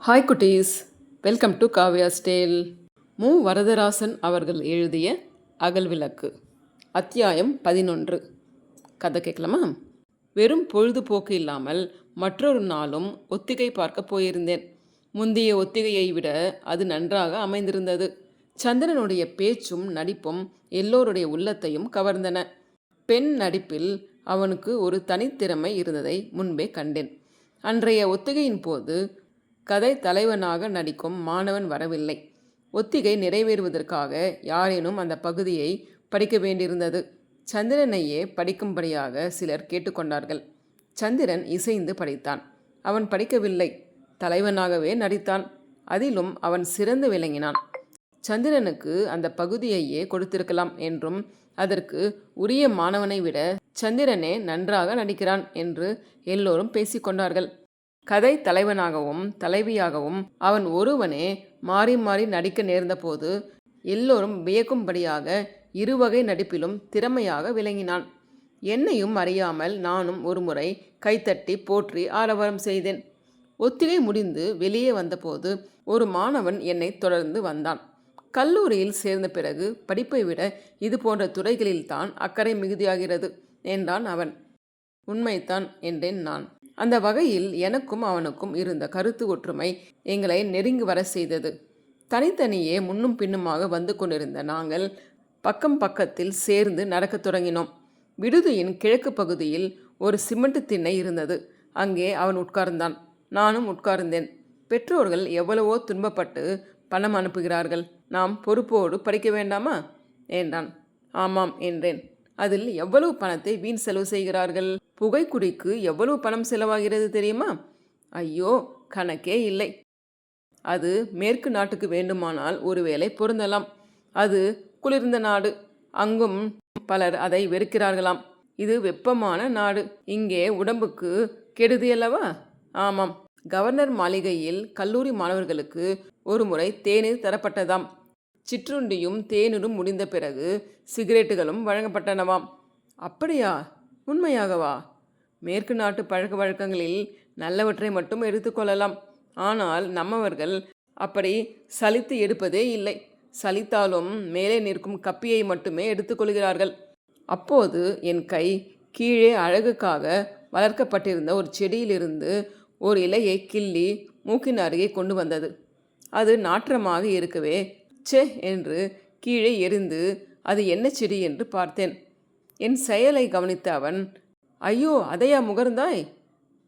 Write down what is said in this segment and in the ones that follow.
Hi குட்டீஸ், welcome to Kavya ஸ்டேல். மு வரதராசன் அவர்கள் எழுதிய அகல் விளக்கு, அத்தியாயம் 11. கதை கேட்கலாமா? வெறும் பொழுதுபோக்கு இல்லாமல் மற்றொரு நாளும் ஒத்திகை பார்க்க போயிருந்தேன். முந்தைய ஒத்திகையை விட அது நன்றாக அமைந்திருந்தது. சந்திரனுடைய பேச்சும் நடிப்பும் எல்லோருடைய உள்ளத்தையும் கவர்ந்தன. பெண் நடிப்பில் அவனுக்கு ஒரு தனித்திறமை இருந்ததை முன்பே கண்டேன். அன்றைய ஒத்திகையின் போது கதை தலைவனாக நடிக்கும் மாணவன் வரவில்லை. ஒத்திகை நிறைவேறுவதற்காக யாரேனும் அந்த பகுதியை படிக்க வேண்டியிருந்தது. சந்திரனையே படிக்கும்படியாக சிலர் கேட்டுக்கொண்டார்கள். சந்திரன் இசைந்து படித்தான். அவன் படிக்கவில்லை, தலைவனாகவே நடித்தான். அதிலும் அவன் சிறந்து விளங்கினான். சந்திரனுக்கு அந்த பகுதியையே கொடுத்திருக்கலாம் என்றும், அதற்கு உரிய மாணவனை விட சந்திரனே நன்றாக நடிக்கிறான் என்று எல்லோரும் பேசிக்கொண்டார்கள். கதை தலைவனாகவும் தலைவியாகவும் அவன் ஒருவனே மாறி மாறி நடிக்க நேர்ந்தபோது எல்லோரும் வியக்கும்படியாக இருவகை நடிப்பிலும் திறமையாக விளங்கினான். என்னையும் அறியாமல் நானும் ஒருமுறை கைத்தட்டி போற்றி ஆரவாரம் செய்தேன். ஒத்திகை முடிந்து வெளியே வந்தபோது ஒரு மாணவன் என்னை தொடர்ந்து வந்தான். கல்லூரியில் சேர்ந்த பிறகு படிப்பை விட இது போன்ற துறைகளில்தான் அக்கறை மிகுதியாகிறது என்றான் அவன். உண்மைத்தான் என்றேன் நான். அந்த வகையில் எனக்கும் அவனுக்கும் இருந்த கருத்து ஒற்றுமை எங்களை நெருங்கி வர செய்தது. தனித்தனியே முன்னும் பின்னுமாக வந்து கொண்டிருந்த நாங்கள் பக்கம் பக்கத்தில் சேர்ந்து நடக்கத் தொடங்கினோம். விடுதியின் கிழக்கு பகுதியில் ஒரு சிமெண்ட் திண்ணை இருந்தது. அங்கே அவன் உட்கார்ந்தான், நானும் உட்கார்ந்தேன். பெற்றோர்கள் எவ்வளவோ துன்பப்பட்டு பணம் அனுப்புகிறார்கள், நாம் பொறுப்போடு படிக்க வேண்டாமா என்றான். ஆமாம் என்றேன். அதில் எவ்வளவு பணத்தை வீண் செலவு செய்கிறார்கள். புகைக்குடிக்கு எவ்வளவு பணம் செலவாகிறது தெரியுமா? ஐயோ, கணக்கே இல்லை. அது மேற்கு நாட்டுக்கு வேண்டுமானால் ஒருவேளை பொருந்தலாம். அது குளிர்ந்த நாடு, அங்கும் பலர் அதை வெறுக்கிறார்களாம். இது வெப்பமான நாடு, இங்கே உடம்புக்கு கெடுதி அல்லவா? ஆமாம், கவர்னர் மாளிகையில் கல்லூரி மாணவர்களுக்கு ஒரு முறை தேநீர் தரப்பட்டதாம். சிற்றுண்டியும் தேநீரும் முடிந்த பிறகு சிகரெட்டுகளும் வழங்கப்பட்டனவாம். அப்படியா? உண்மையாகவா? மேற்கு நாட்டு பழக்க வழக்கங்களில் நல்லவற்றை மட்டும் எடுத்துக்கொள்ளலாம். ஆனால் நம்மவர்கள் அப்படி சலித்து எடுப்பதே இல்லை. சலித்தாலும் மேலே நிற்கும் கப்பியை மட்டுமே எடுத்துக்கொள்கிறார்கள். அப்போது என் கை கீழே அழகுக்காக வளர்க்கப்பட்டிருந்த ஒரு செடியிலிருந்து ஒரு இலையை கிள்ளி மூக்கின் அருகே கொண்டு வந்தது. அது நாற்றமாக இருக்கவே சே என்று கீழே எரிந்து அது என்ன செடி என்று பார்த்தேன். என் செயலை கவனித்த அவன், ஐயோ, அதையா முகர்ந்தாய்?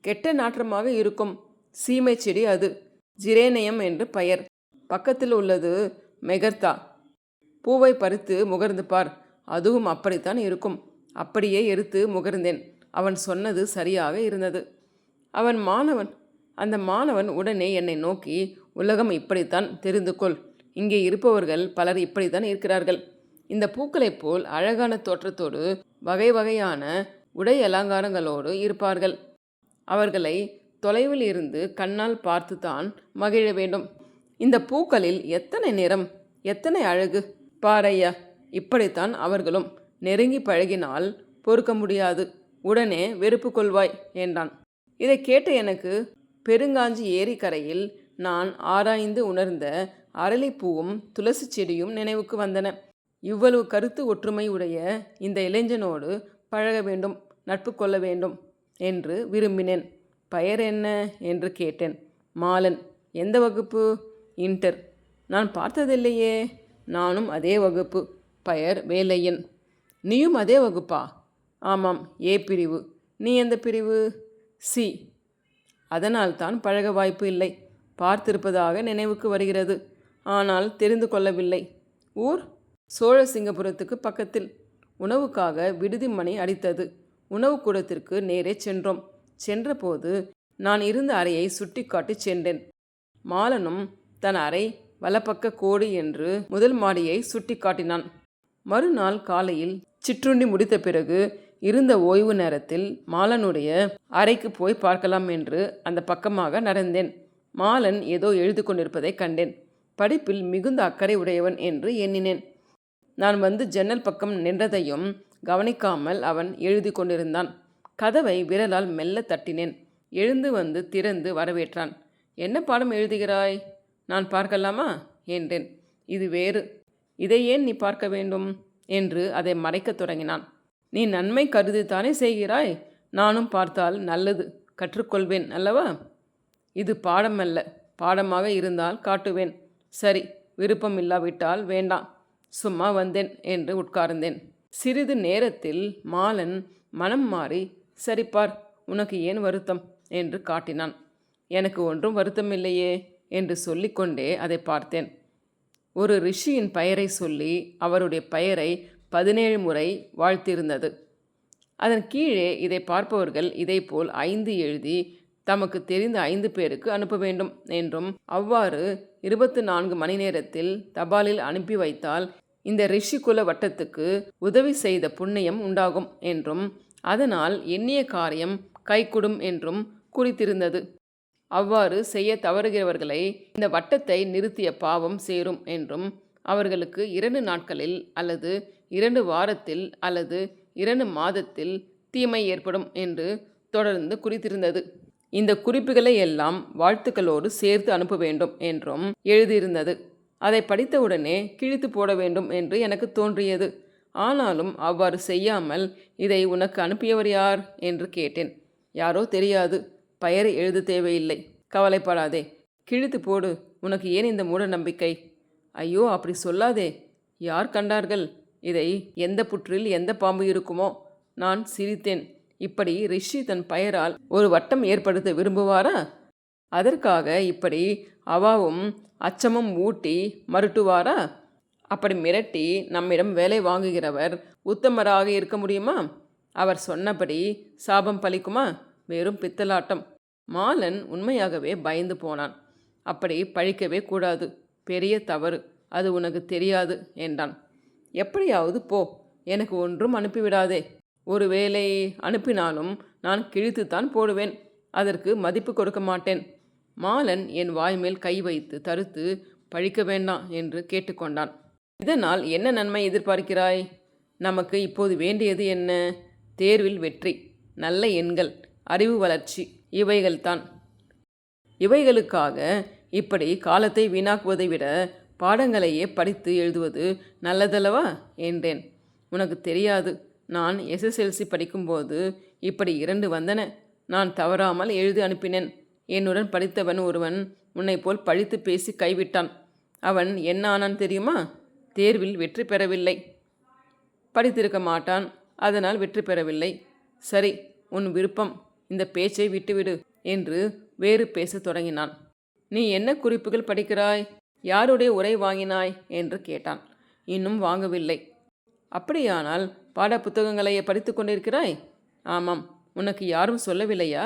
கெட்ட நாற்றமாக இருக்கும் சீமை செடி அது. ஜிரேனியம் என்று பெயர். பக்கத்தில் உள்ளது மெகர்த்தா. பூவை பறித்து முகர்ந்து பார், அதுவும் அப்படித்தான் இருக்கும். அப்படியே எடுத்து முகர்ந்தேன். அவன் சொன்னது சரியாக இருந்தது. அந்த மாணவன் உடனே என்னை நோக்கி, உலகம் இப்படித்தான், தெரிந்து கொள். இங்கே இருப்பவர்கள் பலர் இப்படித்தான் இருக்கிறார்கள். இந்த பூக்களைப் போல் அழகான தோற்றத்தோடு வகை வகையான உடை அலங்காரங்களோடு இருப்பார்கள். அவர்களை தொலைவில் இருந்து கண்ணால் பார்த்து தான் மகிழ வேண்டும். இந்த பூக்களில் எத்தனை நிறம், எத்தனை அழகு பாரையா! இப்படித்தான் அவர்களும். நெருங்கி பழகினால் பொறுக்க முடியாது, உடனே வெறுப்பு கொள்வாய் என்றான். இதை கேட்ட எனக்கு பெருங்காஞ்சி ஏரி கரையில் நான் ஆராய்ந்து உணர்ந்த அரளிப்பூவும் துளசி செடியும் நினைவுக்கு வந்தன. இவ்வளவு கருத்து ஒற்றுமை உடைய இந்த இளைஞனோடு பழக வேண்டும், நட்பு கொள்ள வேண்டும் என்று விரும்பினேன். பெயர் என்ன என்று கேட்டேன். மாலன். எந்த வகுப்பு? இன்டர். நான் பார்த்ததில்லையே. நானும் அதே வகுப்பு. பெயர் வேலையன். நீயும் அதே வகுப்பா? ஆமாம், ஏ பிரிவு. நீ எந்த பிரிவு? சி. அதனால்தான் பழக வாய்ப்பு இல்லை. பார்த்திருப்பதாக நினைவுக்கு வருகிறது, ஆனால் தெரிந்து கொள்ளவில்லை. ஊர்? சோழசிங்கபுரத்துக்கு பக்கத்தில். உணவுக்காக விடுதி மணி அடித்தது. உணவு கூடத்திற்கு நேரே சென்றோம். சென்றபோது நான் இருந்த அறையை சுட்டி காட்டி சென்றேன். மாலனும் தன் அறை வலப்பக்க கோடு என்று முதல் மாடியை சுட்டி காட்டினான். மறுநாள் காலையில் சிற்றுண்டி முடித்த பிறகு இருந்த ஓய்வு நேரத்தில் மாலனுடைய அறைக்கு போய் பார்க்கலாம் என்று அந்த பக்கமாக நடந்தேன். மாலன் ஏதோ எழுதி கொண்டிருப்பதை கண்டேன். படிப்பில் மிகுந்த அக்கறை உடையவன் என்று எண்ணினேன். நான் வந்து ஜன்னல் பக்கம் நின்றதையும் கவனிக்காமல் அவன் எழுதி கொண்டிருந்தான். கதவை விரலால் மெல்ல தட்டினேன். எழுந்து வந்து திறந்து வரவேற்றான். என்ன பாடம் எழுதுகிறாய்? நான் பார்க்கலாமா என்றேன். இது வேறு. இதை ஏன் நீ பார்க்க வேண்டும் என்று அதை மறைக்கத் தொடங்கினான். நீ நன்மை கருதித்தானே செய்கிறாய். நானும் பார்த்தால் நல்லது, கற்றுக்கொள்வேன் அல்லவா? இது பாடம் அல்ல. பாடமாக இருந்தால் காட்டுவேன். சரி, விருப்பம் இல்லாவிட்டால் வேண்டாம். சும்மா வந்தேன் என்று உட்கார்ந்தேன். சிறிது நேரத்தில் மாலன் மனம் மாறி, சரிப்பார், உனக்கு ஏன் வருத்தம் என்று காட்டினான். எனக்கு ஒன்றும் வருத்தமில்லையே என்று சொல்லிக்கொண்டே அதை பார்த்தேன். ஒரு ரிஷியின் பெயரை சொல்லி அவருடைய பெயரை 17 முறை வாழ்த்திருந்தது. அதன் கீழே இதை பார்ப்பவர்கள் இதைப்போல் 5 எழுதி தமக்கு தெரிந்த 5 பேருக்கு அனுப்ப வேண்டும் என்றும், அவ்வாறு 24 மணி நேரத்தில் தபாலில் அனுப்பி வைத்தால் இந்த ரிஷிகுல வட்டத்துக்கு உதவி செய்த புண்ணியம் உண்டாகும் என்றும், அதனால் எண்ணிய காரியம் கைகூடும் என்றும் குறித்திருந்தது. அவ்வாறு செய்ய தவறுகிறவர்களை இந்த வட்டத்தை நிறுத்திய பாவம் சேரும் என்றும், அவர்களுக்கு 2 நாட்களில் அல்லது 2 வாரத்தில் அல்லது 2 மாதத்தில் தீமை ஏற்படும் என்று தொடர்ந்து குறித்திருந்தது. இந்த குறிப்புகளை எல்லாம் வாழ்த்துக்களோடு சேர்த்து அனுப்ப வேண்டும் என்றும் எழுதியிருந்தது. அதை படித்தவுடனே கிழித்து போட வேண்டும் என்று எனக்கு தோன்றியது. ஆனாலும் அவ்வாறு செய்யாமல், இதை உனக்கு அனுப்பியவர் யார் என்று கேட்டேன். யாரோ தெரியாது, பெயரை எழுத தேவையில்லை, கவலைப்படாதே, கிழித்து போடு, உனக்கு ஏன் இந்த மூட நம்பிக்கை? ஐயோ, அப்படி சொல்லாதே. யார் கண்டார்கள் இதை? எந்த புற்றில் எந்த பாம்பு இருக்குமோ? நான் சிரித்தேன். இப்படி ரிஷி தன் பெயரால் ஒரு வட்டம் ஏற்படுத்த விரும்புவாரா? அதற்காக இப்படி அவாவும் அச்சமும் ஊட்டி மருட்டுவாரா? அப்படி மிரட்டி நம்மிடம் வேலை வாங்குகிறவர் உத்தமராக இருக்க முடியுமா? அவர் சொன்னபடி சாபம் பலிக்குமா? வெறும் பித்தலாட்டம். மாலன் உண்மையாகவே பயந்து போனான். அப்படி பழிக்கவே கூடாது, பெரிய தவறு, அது உனக்கு தெரியாது என்றான். எப்படியாவது போ, எனக்கு ஒன்றும் அனுப்பிவிடாதே. ஒருவேளை அனுப்பினாலும் நான் கிழித்துத்தான் போடுவேன், அதற்கு மதிப்பு கொடுக்க மாட்டேன். மாலன் என் வாய்மேல் கை வைத்து தடுத்து, பழிக்க வேண்டாம் என்று கேட்டுக்கொண்டான். இதனால் என்ன நன்மை எதிர்பார்க்கிறாய்? நமக்கு இப்போது வேண்டியது என்ன? தேர்வில் வெற்றி, நல்ல எண்கள், அறிவு வளர்ச்சி, இவைகள்தான். இவைகளுக்காக இப்படி காலத்தை வீணாக்குவதை விட பாடங்களையே படித்து எழுதுவது நல்லதல்லவா என்றேன். உனக்கு தெரியாது, நான் SSLC படிக்கும்போது இப்படி 2 வந்தன. நான் தவறாமல் எழுதி அனுப்பினேன். என்னுடன் படித்தவன் ஒருவன் உன்னை போல் பழித்து பேசி கைவிட்டான். அவன் என்ன ஆனான் தெரியுமா? தேர்வில் வெற்றி பெறவில்லை. படித்திருக்க மாட்டான், அதனால் வெற்றி பெறவில்லை. சரி, உன் விருப்பம், இந்த பேச்சை விட்டுவிடு என்று வேறு பேசத் தொடங்கினான். நீ என்ன குறிப்புகள் படிக்கிறாய்? யாருடைய உரை வாங்கினாய் என்று கேட்டான். இன்னும் வாங்கவில்லை. அப்படியானால் பாட புத்தகங்களையே படித்து கொண்டிருக்கிறாய்? ஆமாம். உனக்கு யாரும் சொல்லவில்லையா?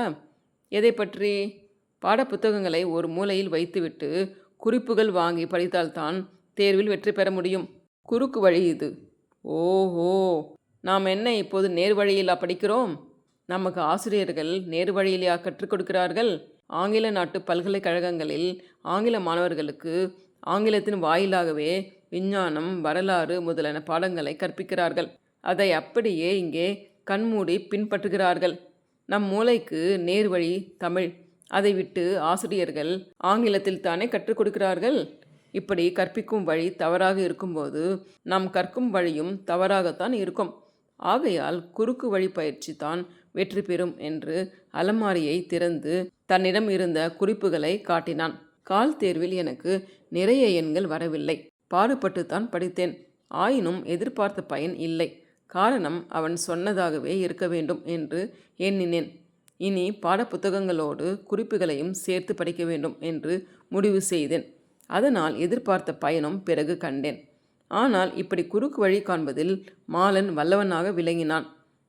எதை பற்றி? பாட புத்தகங்களை ஒரு மூலையில் வைத்துவிட்டு குறிப்புகள் வாங்கி படித்தால்தான் தேர்வில் வெற்றி பெற முடியும். குறுக்கு வழி இது. ஓஹோ, நாம் என்ன இப்போது நேர் வழியிலா படிக்கிறோம்? நமக்கு ஆசிரியர்கள் நேர் வழியிலா கற்றுக் கொடுக்கிறார்கள்? ஆங்கில நாட்டு பல்கலைக்கழகங்களில் ஆங்கில மாணவர்களுக்கு ஆங்கிலத்தின் வாயிலாகவே விஞ்ஞானம், வரலாறு முதலான பாடங்களை கற்பிக்கிறார்கள். அதை அப்படியே இங்கே கண்மூடி பின்பற்றுகிறார்கள். நம் மூளைக்கு நேர் வழி தமிழ். அதை விட்டு ஆசிரியர்கள் ஆங்கிலத்தில் தானே கற்றுக் கொடுக்கிறார்கள். இப்படி கற்பிக்கும் வழி தவறாக இருக்கும்போது நாம் கற்கும் வழியும் தவறாகத்தான் இருக்கும். ஆகையால் குறுக்கு வழி பயிற்சி தான் வெற்றி பெறும் என்று அலமாரியை திறந்து தன்னிடம் இருந்த குறிப்புகளை காட்டினான். கால் தேர்வில் எனக்கு நிறைய எண்கள் வரவில்லை. பாடுபட்டுத்தான் படித்தேன். ஆயினும் எதிர்பார்த்த பயன் இல்லை. காரணம் அவன் சொன்னதாகவே இருக்க வேண்டும் என்று எண்ணினேன். இனி பாடப்புத்தகங்களோடு குறிப்புகளையும் சேர்த்து படிக்க வேண்டும் என்று முடிவு செய்தேன். அதனால் எதிர்பார்த்த பயனும் பிறகு கண்டேன். ஆனால் இப்படி குறுக்கு வழி காண்பதில் மாலன் வல்லவனாக விளங்கினான்.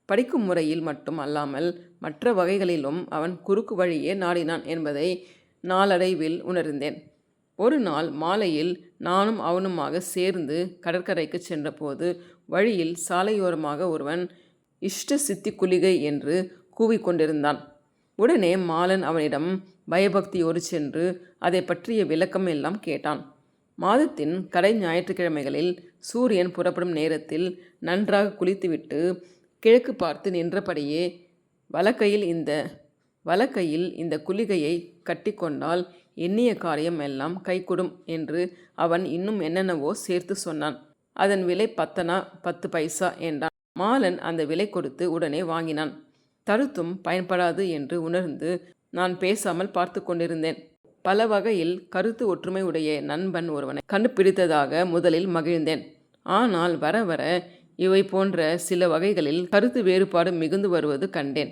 படிக்கும் முறையில் மட்டும் அல்லாமல் மற்ற வகைகளிலும் அவன் குறுக்கு வழியே நாடினான் என்பதை நாளடைவில் உணர்ந்தேன். ஒரு நாள் மாலையில் நானும் அவனுமாக சேர்ந்து கடற்கரைக்கு சென்றபோது வழியில் சாலையோரமாக ஒருவன் இஷ்ட சித்தி குளிகை என்று கூவிக்கொண்டிருந்தான். உடனே மாலன் அவனிடம் பயபக்தியோடு சென்று அதை பற்றிய விளக்கம் எல்லாம் கேட்டான். மாதத்தின் கடை ஞாயிற்றுக்கிழமைகளில் சூரியன் புறப்படும் நேரத்தில் நன்றாக குளித்துவிட்டு கிழக்கு பார்த்து நின்றபடியே வலக்கையில் இந்த குளிகையை கட்டிக்கொண்டால் எண்ணிய காரியம் எல்லாம் கைகூடும் என்று அவன் இன்னும் என்னென்னவோ சேர்த்து சொன்னான். அதன் விலை 10 10 பைசா என்றான். மாலன் அந்த விலை கொடுத்து உடனே வாங்கினான். தடுத்தும் பயன்படாது என்று உணர்ந்து நான் பேசாமல் பார்த்து கொண்டிருந்தேன். பல வகையில் கருத்து ஒற்றுமை உடைய நண்பன் ஒருவனை கண்டுபிடித்ததாக முதலில் மகிழ்ந்தேன். ஆனால் வர வர இவை போன்ற சில வகைகளில் கருத்து வேறுபாடு மிகுந்து வருவது கண்டேன்.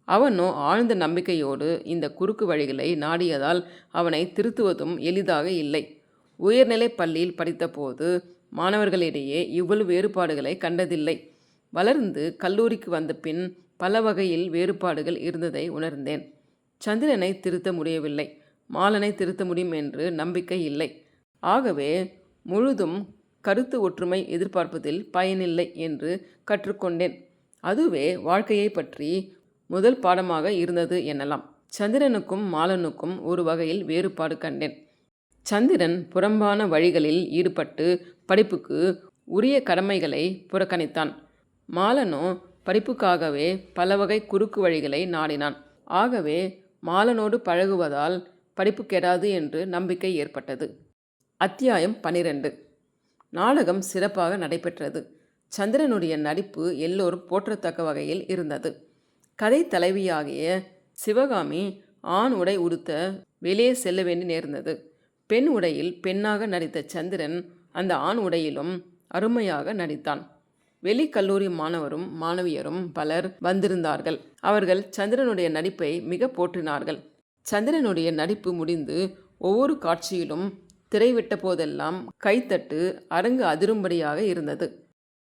அவனோ ஆழ்ந்த நம்பிக்கையோடு இந்த குறுக்கு வழிகளை நாடியதால் அவனை திருத்துவதும் எளிதாக இல்லை. உயர்நிலை பள்ளியில் படித்தபோது மாணவர்களிடையே இவ்வளவு வேறுபாடுகளை கண்டதில்லை. வளர்ந்து கல்லூரிக்கு வந்த பின் பல வகையில் வேறுபாடுகள் இருந்ததை உணர்ந்தேன். சந்திரனை திருத்த முடியவில்லை, மாலனை திருத்த முடியும் என்று நம்பிக்கை இல்லை. ஆகவே முழுதும் கருத்து ஒற்றுமை எதிர்பார்ப்பதில் பயனில்லை என்று கற்றுக்கொண்டேன். அதுவே வாழ்க்கையை பற்றி முதல் பாடமாக இருந்தது எனலாம். சந்திரனுக்கும் மாலனுக்கும் ஒரு வகையில் வேறுபாடு கண்டேன். சந்திரன் புறம்பான வழிகளில் ஈடுபட்டு படிப்புக்கு உரிய கடமைகளை புறக்கணித்தான். மாலனோ படிப்புக்காகவே பல வகை குறுக்கு வழிகளை நாடினான். ஆகவே மாலனோடு பழகுவதால் படிப்பு கெடாது என்று நம்பிக்கை ஏற்பட்டது. அத்தியாயம் 12. நாடகம் சிறப்பாக நடைபெற்றது. சந்திரனுடைய நடிப்பு எல்லோரும் போற்றத்தக்க வகையில் இருந்தது. கதை தலைவியாகிய சிவகாமி ஆண் உடை உடுத்த வெளியே செல்ல வேண்டி நேர்ந்தது. பெண் உடையில் பெண்ணாக நடித்த சந்திரன் அந்த ஆண் உடையிலும் அருமையாக நடித்தான். வெளி கல்லூரி மாணவரும் மாணவியரும் பலர் வந்திருந்தார்கள். அவர்கள் சந்திரனுடைய நடிப்பை மிக போற்றினார்கள். சந்திரனுடைய நடிப்பு முடிந்து ஒவ்வொரு காட்சியிலும் திரைவிட்ட போதெல்லாம் கைத்தட்டு அரங்கு அதிரும்படியாக இருந்தது.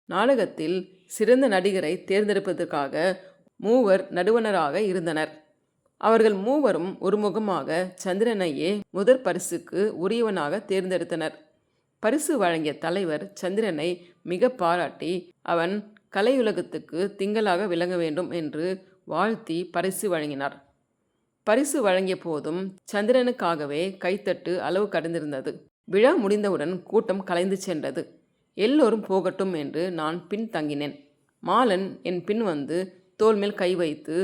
நாடகத்தில் சிறந்த நடிகரை தேர்ந்தெடுப்பதற்காக 3 நடுவணராக இருந்தனர். அவர்கள் 3 ஒருமுகமாக சந்திரனையே முதற் பரிசுக்கு உரியவனாக தேர்ந்தெடுத்தனர். பரிசு வழங்கிய தலைவர் சந்திரனை மிக பாராட்டி அவன் கலையுலகத்துக்கு திங்களாக விளங்க வேண்டும் என்று வாழ்த்தி பரிசு வழங்கினார். பரிசு வழங்கிய போதும் சந்திரனுக்காகவே கைத்தட்டு அளவு கடந்திருந்தது. விழா முடிந்தவுடன் கூட்டம் கலைந்து சென்றது. எல்லோரும் போகட்டும் என்று நான் பின் தங்கினேன். மாலன் என் பின் வந்து தோள் மேல் கை வைத்து,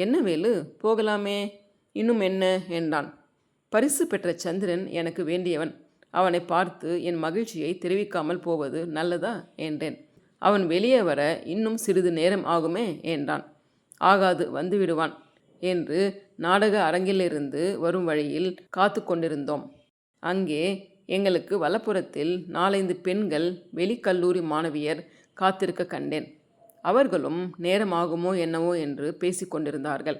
என்ன வேலு, போகலாமே, இன்னும் என்ன என்றான். பரிசு பெற்ற சந்திரன் எனக்கு வேண்டியவன். அவனை பார்த்து என் மகிழ்ச்சியை தெரிவிக்காமல் போவது நல்லதா என்றேன். அவன் வெளியே வர இன்னும் சிறிது நேரம் ஆகுமே என்றான். ஆகாது, வந்து விடுவான் என்று நாடக அரங்கிலிருந்து வரும் வழியில் காத்து கொண்டிருந்தோம். அங்கே எங்களுக்கு வலப்புறத்தில் 4-5 பெண்கள் வெளிக்கல்லூரி மாணவியர் காத்திருக்க கண்டேன். அவர்களும் நேரமாகுமோ என்னவோ என்று பேசிக்கொண்டிருந்தார்கள்.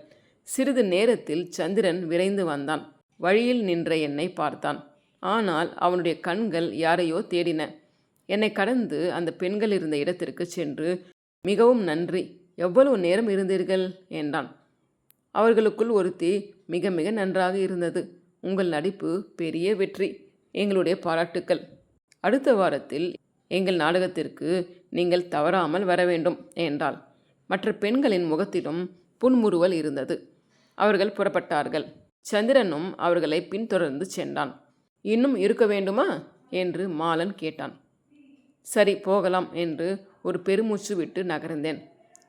சிறிது நேரத்தில் சந்திரன் விரைந்து வந்தான். வழியில் நின்ற என்னை பார்த்தான். ஆனால் அவனுடைய கண்கள் யாரையோ தேடின. என்னை கடந்து அந்த பெண்கள் இருந்த இடத்திற்கு சென்று, மிகவும் நன்றி, எவ்வளவு நேரம் இருந்தீர்கள் என்றான். அவர்களுக்குள் ஒருத்தி, மிக மிக நன்றாக இருந்தது, உங்கள் நடிப்பு பெரிய வெற்றி, எங்களுடைய பாராட்டுக்கள். அடுத்த வாரத்தில் எங்கள் நாடகத்திற்கு நீங்கள் தவறாமல் வர வேண்டும் என்றாள். மற்ற பெண்களின் முகத்திலும் புன்முறுவல் இருந்தது. அவர்கள் புறப்பட்டார்கள். சந்திரனும் அவர்களை பின்தொடர்ந்து சென்றான். இன்னும் இருக்க வேண்டுமா என்று மாலன் கேட்டான். சரி, போகலாம் என்று ஒரு பெருமூச்சு விட்டு நகர்ந்தேன்.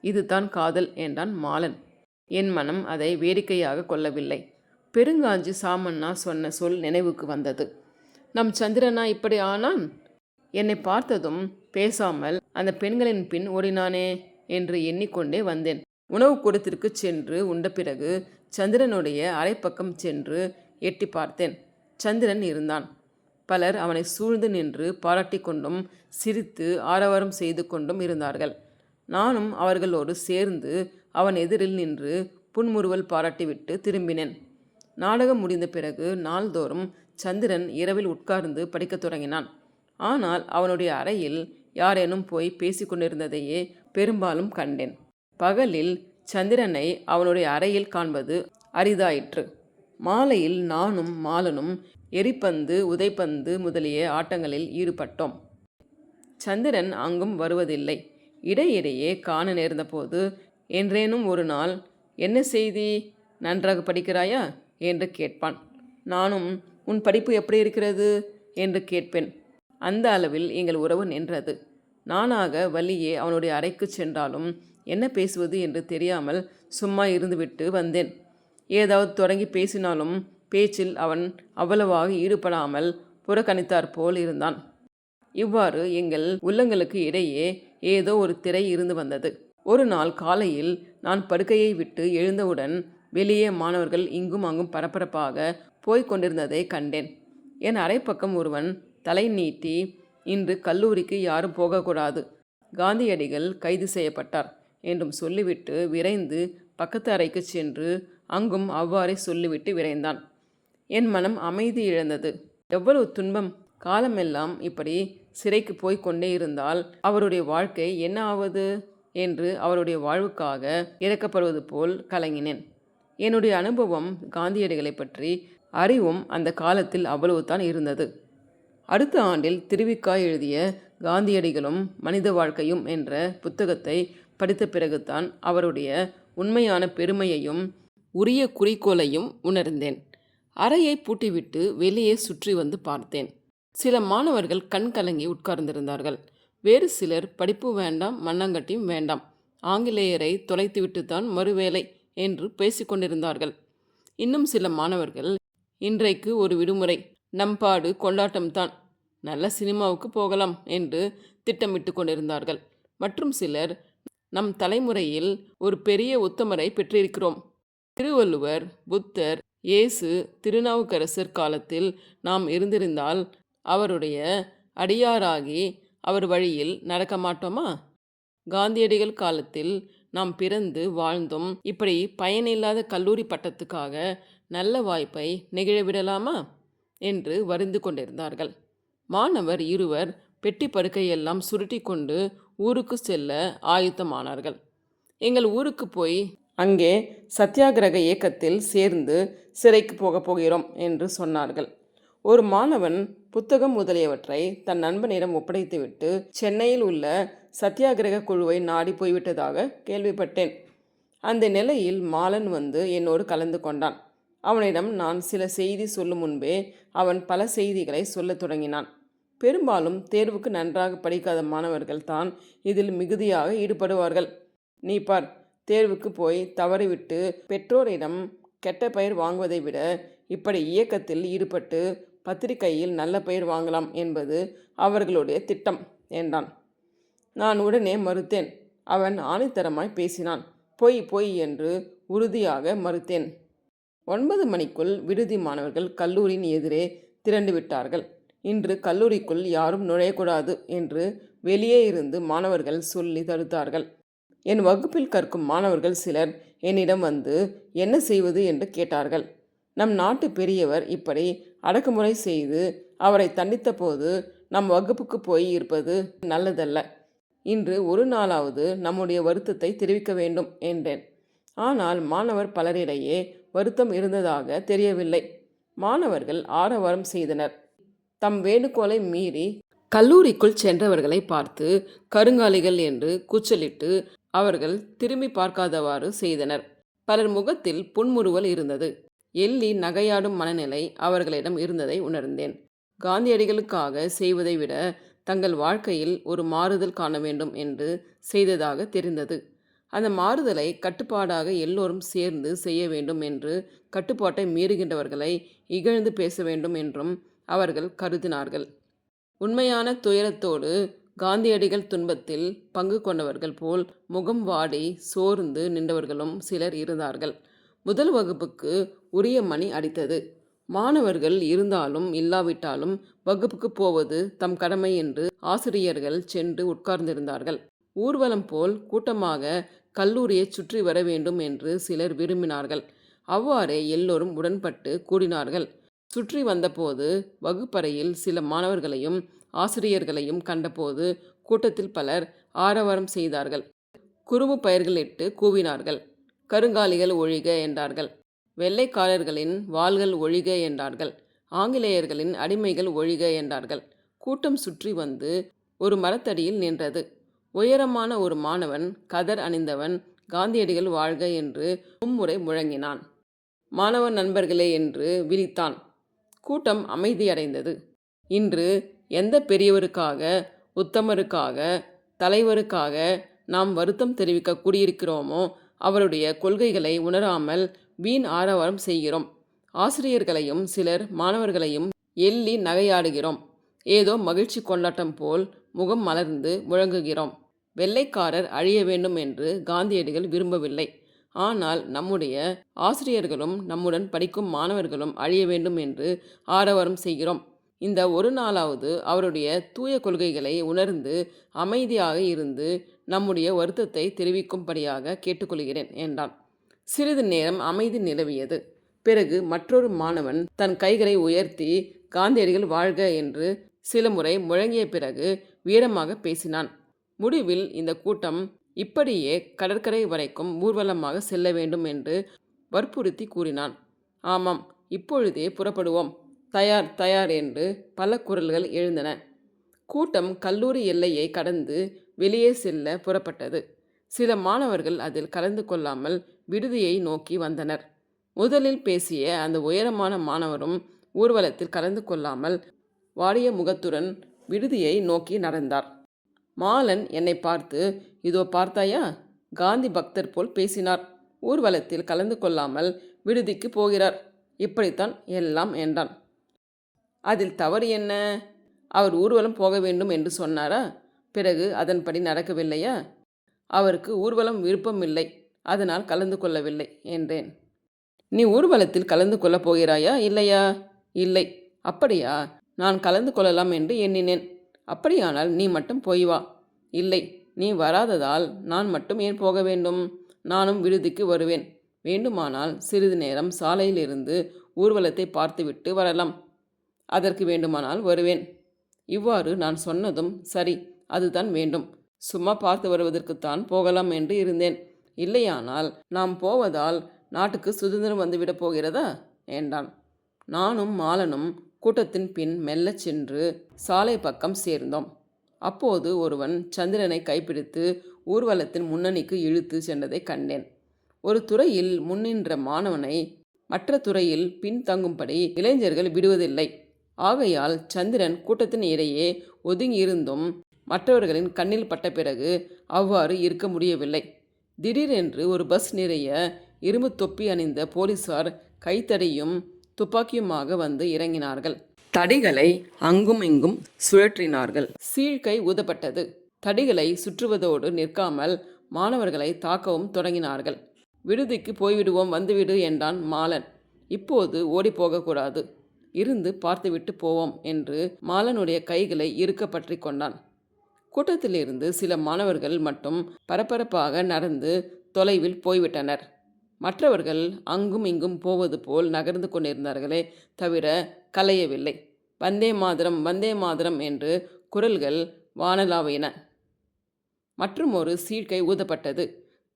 இதுதான் காதல் என்றான் மாலன். என் மனம் அதை வேடிக்கையாக கொள்ளவில்லை. பெருங்காஞ்சி சாமண்ணா சொன்ன சொல் நினைவுக்கு வந்தது. நம் சந்திரனா இப்படி ஆனான்? என்னை பார்த்ததும் பேசாமல் அந்த பெண்களின் பின் ஓடினானே என்று எண்ணிக்கொண்டே வந்தேன். உணவு கூடத்திற்கு சென்று உண்ட பிறகு சந்திரனுடைய அரைப்பக்கம் சென்று எட்டி பார்த்தேன். சந்திரன் இருந்தான். பலர் அவனை சூழ்ந்து நின்று பாராட்டி கொண்டும் சிரித்து ஆரவாரம் செய்து கொண்டும் இருந்தார்கள். நானும் அவர்களோடு சேர்ந்து அவன் எதிரில் நின்று புன்முறுவல் பாராட்டிவிட்டு திரும்பினேன். நாடகம் முடிந்த பிறகு நாள்தோறும் சந்திரன் இரவில் உட்கார்ந்து படிக்கத் தொடங்கினான். ஆனால் அவனுடைய அறையில் யாரேனும் போய் பேசிக்கொண்டிருந்ததையே பெரும்பாலும் கண்டேன். பகலில் சந்திரனை அவனுடைய அறையில் காண்பது அரிதாயிற்று. மாலையில் நானும் மாலனும் எரிப்பந்து, உதைப்பந்து முதலிய ஆட்டங்களில் ஈடுபட்டோம். சந்திரன் அங்கும் வருவதில்லை. இடையிடையே காண நேர்ந்தபோது என்றேனும் ஒரு நாள், என்ன செய்தி, நன்றாக படிக்கிறாயா என்று கேட்பான். நானும் உன் படிப்பு எப்படி இருக்கிறது என்று கேட்பேன். அந்த அளவில் எங்கள் உறவு நின்றது. நானாக வலியே அவனுடைய அறைக்கு சென்றாலும் என்ன பேசுவது என்று தெரியாமல் சும்மா இருந்துவிட்டு வந்தேன். ஏதாவது தொடங்கி பேசினாலும் பேச்சில் அவன் அவ்வளவாக ஈடுபடாமல் புறக்கணித்தாற் போல் இருந்தான். இவ்வாறு எங்கள் உள்ளங்களுக்கு இடையே ஏதோ ஒரு திரை இருந்து வந்தது. ஒரு நாள் காலையில் நான் படுக்கையை விட்டு எழுந்தவுடன் வெளியே மாணவர்கள் இங்கும் அங்கும் பரபரப்பாக போய்க் கொண்டிருந்ததை கண்டேன். என் அரைப்பக்கம் ஒருவன் தலை நீட்டி, இன்று கல்லூரிக்கு யாரும் போகக்கூடாது, காந்தியடிகள் கைது செய்யப்பட்டார் என்றும் சொல்லிவிட்டு விரைந்து பக்கத்து அறைக்கு சென்று அங்கும் அவ்வாறே சொல்லிவிட்டு விரைந்தான். என் மனம் அமைதி இழந்தது. எவ்வளவு துன்பம்! காலமெல்லாம் இப்படி சிறைக்கு போய்க் கொண்டே இருந்தால் அவருடைய வாழ்க்கை என்ன ஆவது என்று அவருடைய வாழ்வுக்காக இறக்கப்படுவது போல் கலங்கினேன். என்னுடைய அனுபவம் காந்தியடிகளை பற்றி அறிவும் அந்த காலத்தில் அவ்வளவுதான் இருந்தது. அடுத்த ஆண்டில் திருவிக்கா எழுதிய காந்தியடிகளும் மனித வாழ்க்கையும் என்ற புத்தகத்தை படித்த பிறகுதான் அவருடைய உண்மையான பெருமையையும் உரிய குறிக்கோளையும் உணர்ந்தேன். அறையை பூட்டிவிட்டு வெளியே சுற்றி வந்து பார்த்தேன். சில மாணவர்கள் கண் கலங்கி உட்கார்ந்திருந்தார்கள். வேறு சிலர் படிப்பு வேண்டாம், மண்ணாங்கட்டியும் வேண்டாம், ஆங்கிலேயரை தொலைத்துவிட்டுத்தான் மறுவேலை என்று பேசிக்கொண்டிருந்தார்கள். இன்னும் சில மாணவர்கள், இன்றைக்கு ஒரு விடுமுறை, நம்பாடு கொண்டாட்டம்தான், நல்ல சினிமாவுக்கு போகலாம் என்று திட்டமிட்டு கொண்டிருந்தார்கள். மற்றும் சிலர், நம் தலைமுறையில் ஒரு பெரிய உத்தமரை பெற்றிருக்கிறோம், திருவள்ளுவர், புத்தர், இயேசு, திருநாவுக்கரசர் காலத்தில் நாம் இருந்திருந்தால் அவருடைய அடியாராகி அவர் வழியில் நடக்க மாட்டோமா? காந்தியடிகள் காலத்தில் நாம் பிறந்து வாழ்ந்தும் இப்படி பயனில்லாத கல்லூரி பட்டத்துக்காக நல்ல வாய்ப்பை நெகிழவிடலாமா என்று வருந்து கொண்டிருந்தார்கள். மாணவர் இருவர் பெட்டி படுக்கையெல்லாம் சுருட்டி கொண்டு ஊருக்கு செல்ல ஆயுத்தமானார்கள். எங்கள் ஊருக்கு போய் அங்கே சத்தியாகிரக இயக்கத்தில் சேர்ந்து சிறைக்கு போகப் போகிறோம் என்று சொன்னார்கள். ஒரு மாணவன் புத்தகம் முதலியவற்றை தன் நண்பனிடம் ஒப்படைத்துவிட்டு சென்னையில் உள்ள சத்தியாகிரக குழுவை நாடி போய்விட்டதாக கேள்விப்பட்டேன். அந்த நிலையில் மாலன் வந்து என்னோடு கலந்து கொண்டான். அவனிடம் நான் சில செய்தி சொல்லும் முன்பே அவன் பல செய்திகளை சொல்லத் தொடங்கினான். பெரும்பாலும் தேர்வுக்கு நன்றாக படிக்காத மாணவர்கள் தான் இதில் மிகுதியாக ஈடுபடுவார்கள். நீ பார், தேர்வுக்கு போய் தவறிவிட்டு பெற்றோரிடம் கெட்ட பெயர் வாங்குவதை விட இப்படி இயக்கத்தில் ஈடுபட்டு பத்திரிகையில் நல்ல பெயர் வாங்கலாம் என்பது அவர்களுடைய திட்டம் என்றான். நான் உடனே மறுத்தேன். அவன் ஆணித்தரமாய் பேசினான். பொய் பொய் என்று உறுதியாக மறுத்தேன். 9 மணிக்குள் விடுதி மாணவர்கள் கல்லூரியின் எதிரே திரண்டு விட்டார்கள். இன்று கல்லூரிக்குள் யாரும் நுழையக்கூடாது என்று வெளியே இருந்து மாணவர்கள் சொல்லி தடுத்தார்கள். என் வகுப்பில் கற்கும் மாணவர்கள் சிலர் என்னிடம் வந்து என்ன செய்வது என்று கேட்டார்கள். நம் நாட்டு பெரியவர் இப்படி அடக்குமுறை செய்து அவரை தண்டித்த போது நம் வகுப்புக்கு போய் இருப்பது நல்லதல்ல. இன்று ஒரு நாளாவது நம்முடைய வருத்தத்தை தெரிவிக்க வேண்டும் என்றேன். ஆனால் மாணவர் பலரிடையே வருத்தம் இருந்ததாக தெரியவில்லை. மாணவர்கள் ஆரவாரம் செய்தனர். தம் வேண்டுகோளை மீறி கல்லூரிக்குள் சென்றவர்களை பார்த்து கருங்காலிகள் என்று கூச்சலிட்டு அவர்கள் திரும்பி பார்க்காதவாறு செய்தனர். பலர் முகத்தில் புன்முறுவல் இருந்தது. எள்ளி நகையாடும் மனநிலை அவர்களிடம் இருந்ததை உணர்ந்தேன். காந்தியடிகளுக்காக செய்வதை விட தங்கள் வாழ்க்கையில் ஒரு மாறுதல் காண வேண்டும் என்று செய்ததாக தெரிந்தது. அந்த மாறுதலை கட்டுப்பாடாக எல்லோரும் சேர்ந்து செய்ய வேண்டும் என்று கட்டுப்பாட்டை மீறுகின்றவர்களை இகழ்ந்து பேச வேண்டும் என்றும் அவர்கள் கருதினார்கள். உண்மையான துயரத்தோடு காந்தியடிகள் துன்பத்தில் பங்கு கொண்டவர்கள் போல் முகம் வாடி சோர்ந்து நின்றவர்களும் சிலர் இருந்தார்கள். முதல் வகுப்புக்கு உரிய மணி அடித்தது. மாணவர்கள் இருந்தாலும் இல்லாவிட்டாலும் வகுப்புக்கு போவது தம் கடமை என்று ஆசிரியர்கள் சென்று உட்கார்ந்திருந்தார்கள். ஊர்வலம் போல் கூட்டமாக கல்லூரியை சுற்றி வர வேண்டும் என்று சிலர் விரும்பினார்கள். அவ்வாறே எல்லோரும் உடன்பட்டு கூடினார்கள். சுற்றி வந்தபோது வகுப்பறையில் சில மாணவர்களையும் ஆசிரியர்களையும் கண்டபோது கூட்டத்தில் பலர் ஆரவாரம் செய்தார்கள். குறும்பு பெயர்களிட்டு கூவினார்கள். கருங்காலிகள் ஒழிக என்றார்கள். வெள்ளைக்காரர்களின் வாள்கள் ஒழிக என்றார்கள். ஆங்கிலேயர்களின் அடிமைகள் ஒழிக என்றார்கள். கூட்டம் சுற்றி வந்து ஒரு மரத்தடியில் நின்றது. உயரமான ஒரு மாணவன், கதர் அணிந்தவன், காந்தியடிகள் வாழ்க என்று மும்முறை முழங்கினான். மாணவ நண்பர்களே என்று விழித்தான். கூட்டம் அமைதியடைந்தது. இன்று எந்த பெரியவருக்காக, உத்தமருக்காக, தலைவருக்காக நாம் வருத்தம் தெரிவிக்க கூடியிருக்கிறோமோ அவருடைய கொள்கைகளை உணராமல் வீண் ஆரவாரம் செய்கிறோம். ஆசிரியர்களையும் சிலர் மாணவர்களையும் எள்ளி நகையாடுகிறோம். ஏதோ மகிழ்ச்சி கொண்டாட்டம் போல் முகம் மலர்ந்து முழங்குகிறோம். வெள்ளைக்காரர் அழிய வேண்டும் என்று காந்தியடிகள் விரும்பவில்லை. ஆனால் நம்முடைய ஆசிரியர்களும் நம்முடன் படிக்கும் மாணவர்களும் அழிய வேண்டும் என்று ஆரவாரம் செய்கிறோம். இந்த ஒரு நாளாவது அவருடைய தூய கொள்கைகளை உணர்ந்து அமைதியாக இருந்து நம்முடைய வருத்தத்தை தெரிவிக்கும்படியாக கேட்டுக்கொள்கிறேன் என்றான். சிறிது நேரம் அமைதி நிலவியது. பிறகு மற்றொரு மாணவன் தன் கைகளை உயர்த்தி காந்தியடிகள் வாழ்க என்று சில முறை முழங்கிய பிறகு வீரமாக பேசினான். முடிவில் இந்த கூட்டம் இப்படியே கடற்கரை வரைக்கும் ஊர்வலமாக செல்ல வேண்டும் என்று வற்புறுத்தி கூறினான். ஆமாம், இப்பொழுதே புறப்படுவோம், தயார் தயார் என்று பல குரல்கள் எழுந்தன. கூட்டம் கல்லூரி எல்லையை கடந்து வெளியே செல்ல புறப்பட்டது. சில மாணவர்கள் அதில் கலந்து கொள்ளாமல் விடுதியை நோக்கி வந்தனர். முதலில் பேசிய அந்த உயரமான மாணவரும் ஊர்வலத்தில் கலந்து கொள்ளாமல் வாடிய முகத்துடன் விடுதியை நோக்கி நடந்தார். மாலன் என்னை பார்த்து, இதோ பார்த்தாயா, காந்தி பக்தர் போல் பேசினார், ஊர்வலத்தில் கலந்து கொள்ளாமல் விடுதிக்கு போகிறார், இப்படித்தான் எல்லாம் என்றான். அதில் தவறு என்ன? அவர் ஊர்வலம் போக வேண்டும் என்று சொன்னாரா? பிறகு அதன்படி நடக்கவில்லையா? அவருக்கு ஊர்வலம் விருப்பமில்லை, அதனால் கலந்து கொள்ளவில்லை என்றேன். நீ ஊர்வலத்தில் கலந்து கொள்ளப் போகிறாயா இல்லையா? இல்லை. அப்படியா? நான் கலந்து கொள்ளலாம் என்று எண்ணினேன். அப்படியானால் நீ மட்டும் போய் வா. இல்லை, நீ வராததால் நான் மட்டும் ஏன் போக வேண்டும்? நானும் விடுதிக்கு வருவேன். வேண்டுமானால் சிறிது நேரம் சாலையில் இருந்து ஊர்வலத்தை பார்த்துவிட்டு வரலாம். அதற்கு வேண்டுமானால் வருவேன். இவ்வாறு நான் சொன்னதும், சரி, அதுதான் வேண்டும், சும்மா பார்த்து வருவதற்குத்தான் போகலாம் என்று இருந்தேன். இல்லையானால் நாம் போவதால் நாட்டுக்கு சுதந்திரம் வந்துவிடப் போகிறதா என்றான். நானும் மாலனும் கூட்டத்தின் பின் மெல்லச் சென்று சாலை பக்கம் சேர்ந்தோம். அப்போது ஒருவன் சந்திரனை கைப்பிடித்து ஊர்வலத்தின் முன்னணிக்கு இழுத்து சென்றதை கண்டேன். ஒரு துறையில் முன்னின்ற மாணவனை மற்ற துறையில் பின்தங்கும்படி இளைஞர்கள் விடுவதில்லை. ஆகையால் சந்திரன் கூட்டத்தின் இடையே ஒதுங்கியிருந்தும் மற்றவர்களின் கண்ணில் பட்ட பிறகு அவ்வாறு இருக்க முடியவில்லை. திடீரென்று ஒரு பஸ் நிறைய இரும்பு தொப்பி அணிந்த போலீசார் கைத்தடியும் துப்பாக்கியுமாக வந்து இறங்கினார்கள். தடிகளை அங்கும் இங்கும் சுழற்றினார்கள். சீழ்கை ஊதப்பட்டது. தடிகளை சுற்றுவதோடு நிற்காமல் மாணவர்களை தாக்கவும் தொடங்கினார்கள். விடுதிக்கு போய்விடுவோம், வந்துவிடு என்றான் மாலன். இப்போது ஓடி போகக்கூடாது, இருந்து பார்த்துவிட்டு போவோம் என்று மாலனுடைய கைகளை இறுக்க பற்றி கொண்டான். கூட்டத்திலிருந்து சில மாணவர்கள் மட்டும் பரபரப்பாக நடந்து தொலைவில் போய்விட்டனர். மற்றவர்கள் அங்கும் இங்கும் போவது போல் நகர்ந்து கொண்டிருந்தார்களே தவிர கலையவில்லை. வந்தே மாதரம், வந்தே மாதரம் என்று குரல்கள் வானலாவின. மற்றும் ஒரு சீழ்கை ஊதப்பட்டது.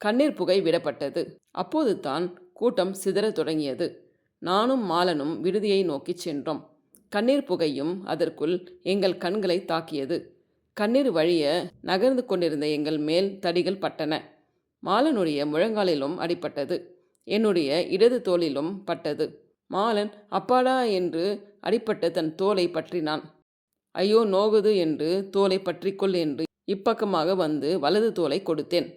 கண்ணீர் புகை விடப்பட்டது. அப்போது தான் கூட்டம் சிதறத் தொடங்கியது. நானும் மாலனும் விடுதியை நோக்கி சென்றோம். கண்ணீர் புகையும் அதற்குள் எங்கள் கண்களை தாக்கியது. கண்ணீர் வழிய நகர்ந்து கொண்டிருந்த எங்கள் மேல் தடிகள் பட்டன. மாலனுடைய முழங்காலிலும் அடிப்பட்டது. என்னுடைய இடது தோளிலும் பட்டது. மாலன் அப்பாடா என்று அடிப்பட்ட தன் தோலை பற்றினான். ஐயோ நோகுது என்று தோலை பற்றிக்கொள் என்று இப்பக்கமாக வந்து வலது தோலை கொடுத்தேன்.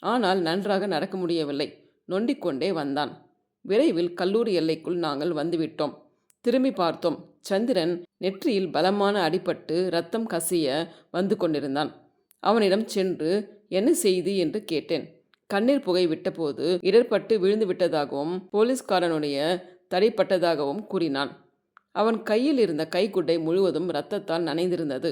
ஆனால் நன்றாக நடக்க முடியவில்லை. நொண்டிக்கொண்டே வந்தான். விரைவில் கல்லூரி எல்லைக்குள் நாங்கள் வந்துவிட்டோம். திரும்பி பார்த்தோம். சந்திரன் நெற்றியில் பலமான அடிபட்டு இரத்தம் கசிய வந்து கொண்டிருந்தான். அவனிடம் சென்று என்ன செய்தி என்று கேட்டேன். கண்ணீர் புகை விட்டபோது இடர்பட்டு விழுந்து விட்டதாகவும் போலீஸ்காரனுடைய தடைப்பட்டதாகவும் கூறினான். அவன் கையில் இருந்த கைக்குட்டை முழுவதும் இரத்தத்தால் நனைந்திருந்தது.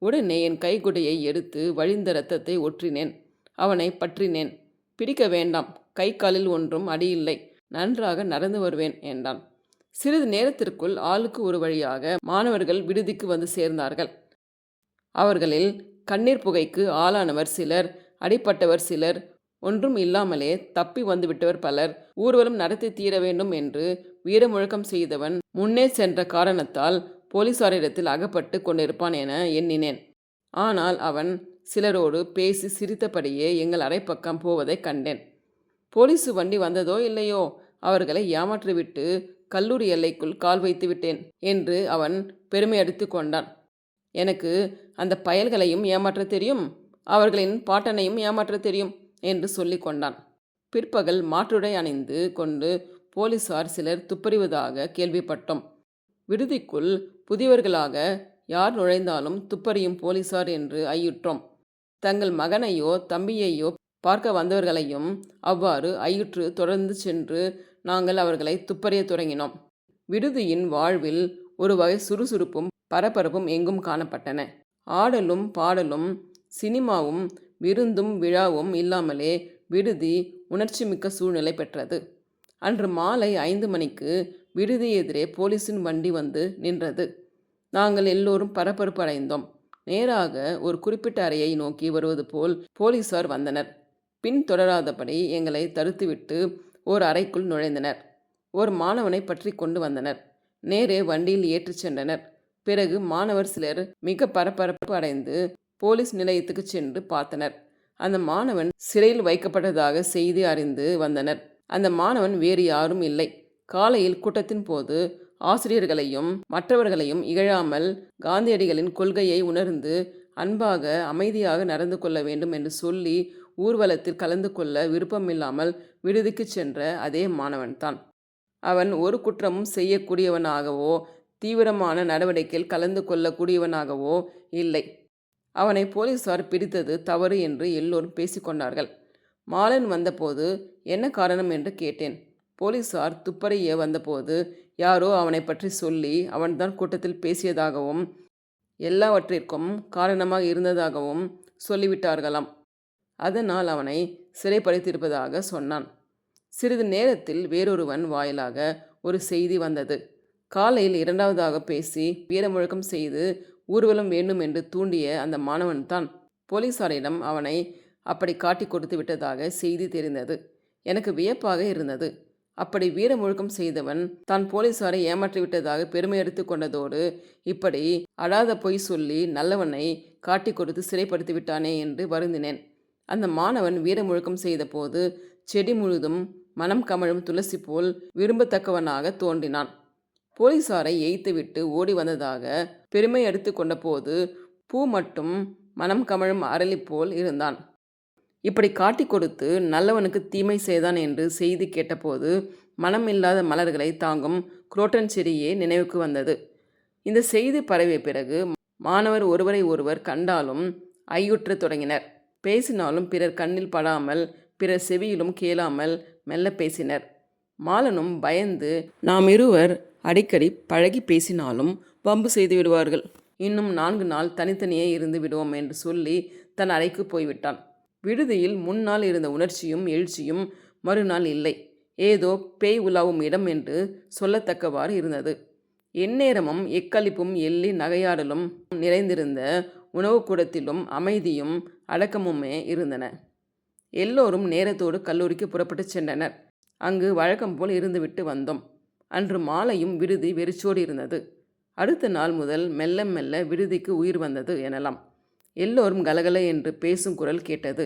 உடனே என் கைக்குட்டையை எடுத்து வழிந்த இரத்தத்தை ஒற்றினேன். அவனை பற்றினேன். பிடிக்க வேண்டாம், கை காலில் ஒன்றும் அடியில்லை, நன்றாக நடந்து வருவேன் என்றான். சிறிது நேரத்திற்குள் ஆளுக்கு ஒரு வழியாக மாணவர்கள் விடுதிக்கு வந்து சேர்ந்தார்கள். அவர்களில் கண்ணீர் புகைக்கு ஆளானவர் சிலர், அடிப்பட்டவர் சிலர், ஒன்றும் இல்லாமலே தப்பி வந்துவிட்டவர் பலர். ஊர்வலம் நடத்தி தீர வேண்டும் என்று வீரமுழக்கம் செய்தவன் முன்னே சென்ற காரணத்தால் போலீசாரிடத்தில் அகப்பட்டு கொண்டிருப்பான் என எண்ணினேன். ஆனால் அவன் சிலரோடு பேசி சிரித்தபடியே எங்கள் அறைப்பக்கம் போவதை கண்டேன். போலீசு வண்டி வந்ததோ இல்லையோ, அவர்களை ஏமாற்றிவிட்டு கல்லூரி எல்லைக்குள் கால் வைத்து விட்டேன் என்று அவன் பெருமை அடித்து கொண்டான். எனக்கு அந்த பயல்களையும் ஏமாற்ற தெரியும், அவர்களின் பாட்டனையும் ஏமாற்ற தெரியும் என்று சொல்லி கொண்டான். பிற்பகல் மாற்றுடை அணிந்து கொண்டு போலீசார் சிலர் துப்பறிவதாக கேள்விப்பட்டோம். விடுதிக்குள் புதியவர்களாக யார் நுழைந்தாலும் துப்பறியும் போலீசார் என்று ஐயுற்றோம். தங்கள் மகனையோ தம்பியையோ பார்க்க வந்தவர்களையும் அவ்வாறு ஐயுற்று தொடர்ந்து சென்று நாங்கள் அவர்களை துப்பறிய தொடங்கினோம். விடுதியின் வாழ்வில் ஒரு வகை சுறுசுறுப்பும் பரபரப்பும் எங்கும் காணப்பட்டன. ஆடலும் பாடலும் சினிமாவும் விருந்தும் விழாவும் இல்லாமலே விடுதி உணர்ச்சிமிக்க சூழ்நிலை பெற்றது. அன்று மாலை 5 மணிக்கு விடுதி எதிரே போலீஸின் வண்டி வந்து நின்றது. நாங்கள் எல்லோரும் பரபரப்பு அடைந்தோம். நேராக ஒரு குறிப்பிட்ட அறையை நோக்கி வருவது போல் போலீசார் வந்தனர். பின் தொடராதபடி எங்களை தடுத்துவிட்டு ஓர் அறைக்குள் நுழைந்தனர். ஒரு மாணவனை பற்றி கொண்டு வந்தனர். நேரே வண்டியில் ஏற்றிச் சென்றனர். பிறகு மாணவர் சிலர் மிக பரபரப்பு அடைந்து போலீஸ் நிலையத்துக்கு சென்று பார்த்தனர். அந்த மாணவன் சிறையில் வைக்கப்பட்டதாக செய்தி அறிந்து வந்தனர். அந்த மாணவன் வேறு யாரும் இல்லை. காலையில் கூட்டத்தின் போது ஆசிரியர்களையும் மற்றவர்களையும் இகழாமல் காந்தியடிகளின் கொள்கையை உணர்ந்து அன்பாக அமைதியாக நடந்து கொள்ள வேண்டும் என்று சொல்லி ஊர்வலத்தில் கலந்து கொள்ள விருப்பமில்லாமல் விடுதிக்கு சென்ற அதே மாணவன்தான். அவன் ஒரு குற்றமும் செய்யக்கூடியவனாகவோ தீவிரமான நடவடிக்கையில் கலந்து கொள்ளக்கூடியவனாகவோ இல்லை. அவனை போலீசார் பிடித்தது தவறு என்று எல்லோரும் பேசிக்கொண்டார்கள். மாலன் வந்தபோது என்ன காரணம் என்று கேட்டேன். போலீசார் துப்பறிய வந்தபோது யாரோ அவனை பற்றி சொல்லி அவன்தான் கூட்டத்தில் பேசியதாகவும் எல்லாவற்றிற்கும் காரணமாக இருந்ததாகவும் சொல்லிவிட்டார்களாம். அதனால் அவனை சிறைப்படுத்தியிருப்பதாக சொன்னான். சிறிது நேரத்தில் வேறொருவன் வாயிலாக ஒரு செய்தி வந்தது. காலையில் 2வதாக பேசி வீரமுழக்கம் செய்து ஊர்வலம் வேண்டும் என்று தூண்டிய அந்த மாணவன்தான். போலீசாரிடம் அவனை அப்படி காட்டி கொடுத்து விட்டதாக செய்தி தெரிந்தது. எனக்கு வியப்பாக இருந்தது. அப்படி வீரமுழக்கம் செய்தவன் தான் போலீசாரை ஏமாற்றிவிட்டதாக பெருமை எடுத்து கொண்டதோடு இப்படி அடாத பொய் சொல்லி நல்லவனை காட்டி கொடுத்து சிறைப்படுத்தி விட்டானே என்று வருந்தினேன். அந்த மாணவன் வீரமுழக்கம் செய்த போது செடி முழுதும் மனம் கமழும் துளசி போல் விரும்பத்தக்கவனாக தோன்றினான். போலீசாரை எய்த்துவிட்டு ஓடி வந்ததாக பெருமை எடுத்து கொண்ட போது பூ மட்டும் மனம் கமழும் அரளி போல் இருந்தான். இப்படி காட்டி கொடுத்து நல்லவனுக்கு தீமை செய்தான் என்று செய்தி கேட்டபோது மனமில்லாத மலர்களை தாங்கும் குரோட்டன் செடியே நினைவுக்கு வந்தது. இந்த செய்தி பரவிய பிறகு மாணவர் ஒருவரை ஒருவர் கண்டாலும் ஐயுற்ற தொடங்கினர். பேசினாலும் பிறர் கண்ணில் படாமல் பிறர் செவியிலும் கேளாமல் மெல்ல பேசினர். மாலனும் பயந்து நாம் இருவர் அடிக்கடி பழகி பேசினாலும் வம்பு செய்து விடுவார்கள், இன்னும் 4 நாள் தனித்தனியே இருந்து விடுவோம் என்று சொல்லி தன் அறைக்கு போய்விட்டான். விடுதியில் முன்னால் இருந்த உணர்ச்சியும் எழுச்சியும் மறுநாள் இல்லை. ஏதோ பேய் உலாவும் இடம் என்று சொல்லத்தக்கவாறு இருந்தது. எந்நேரமும் எக்களிப்பும் எள்ளி நகையாடலும் நிறைந்திருந்த உணவு கூடத்திலும் அமைதியும் அடக்கமுமே இருந்தன. எல்லோரும் நேரத்தோடு கல்லூரிக்கு புறப்பட்டு சென்றனர். அங்கு வழக்கம் போல் இருந்துவிட்டு வந்தோம். அன்று மாலையும் விடுதி வெறிச்சோடு இருந்தது. அடுத்த நாள் முதல் மெல்ல மெல்ல விடுதிக்கு உயிர் வந்தது எனலாம். எல்லோரும் கலகல என்று பேசும் குரல் கேட்டது.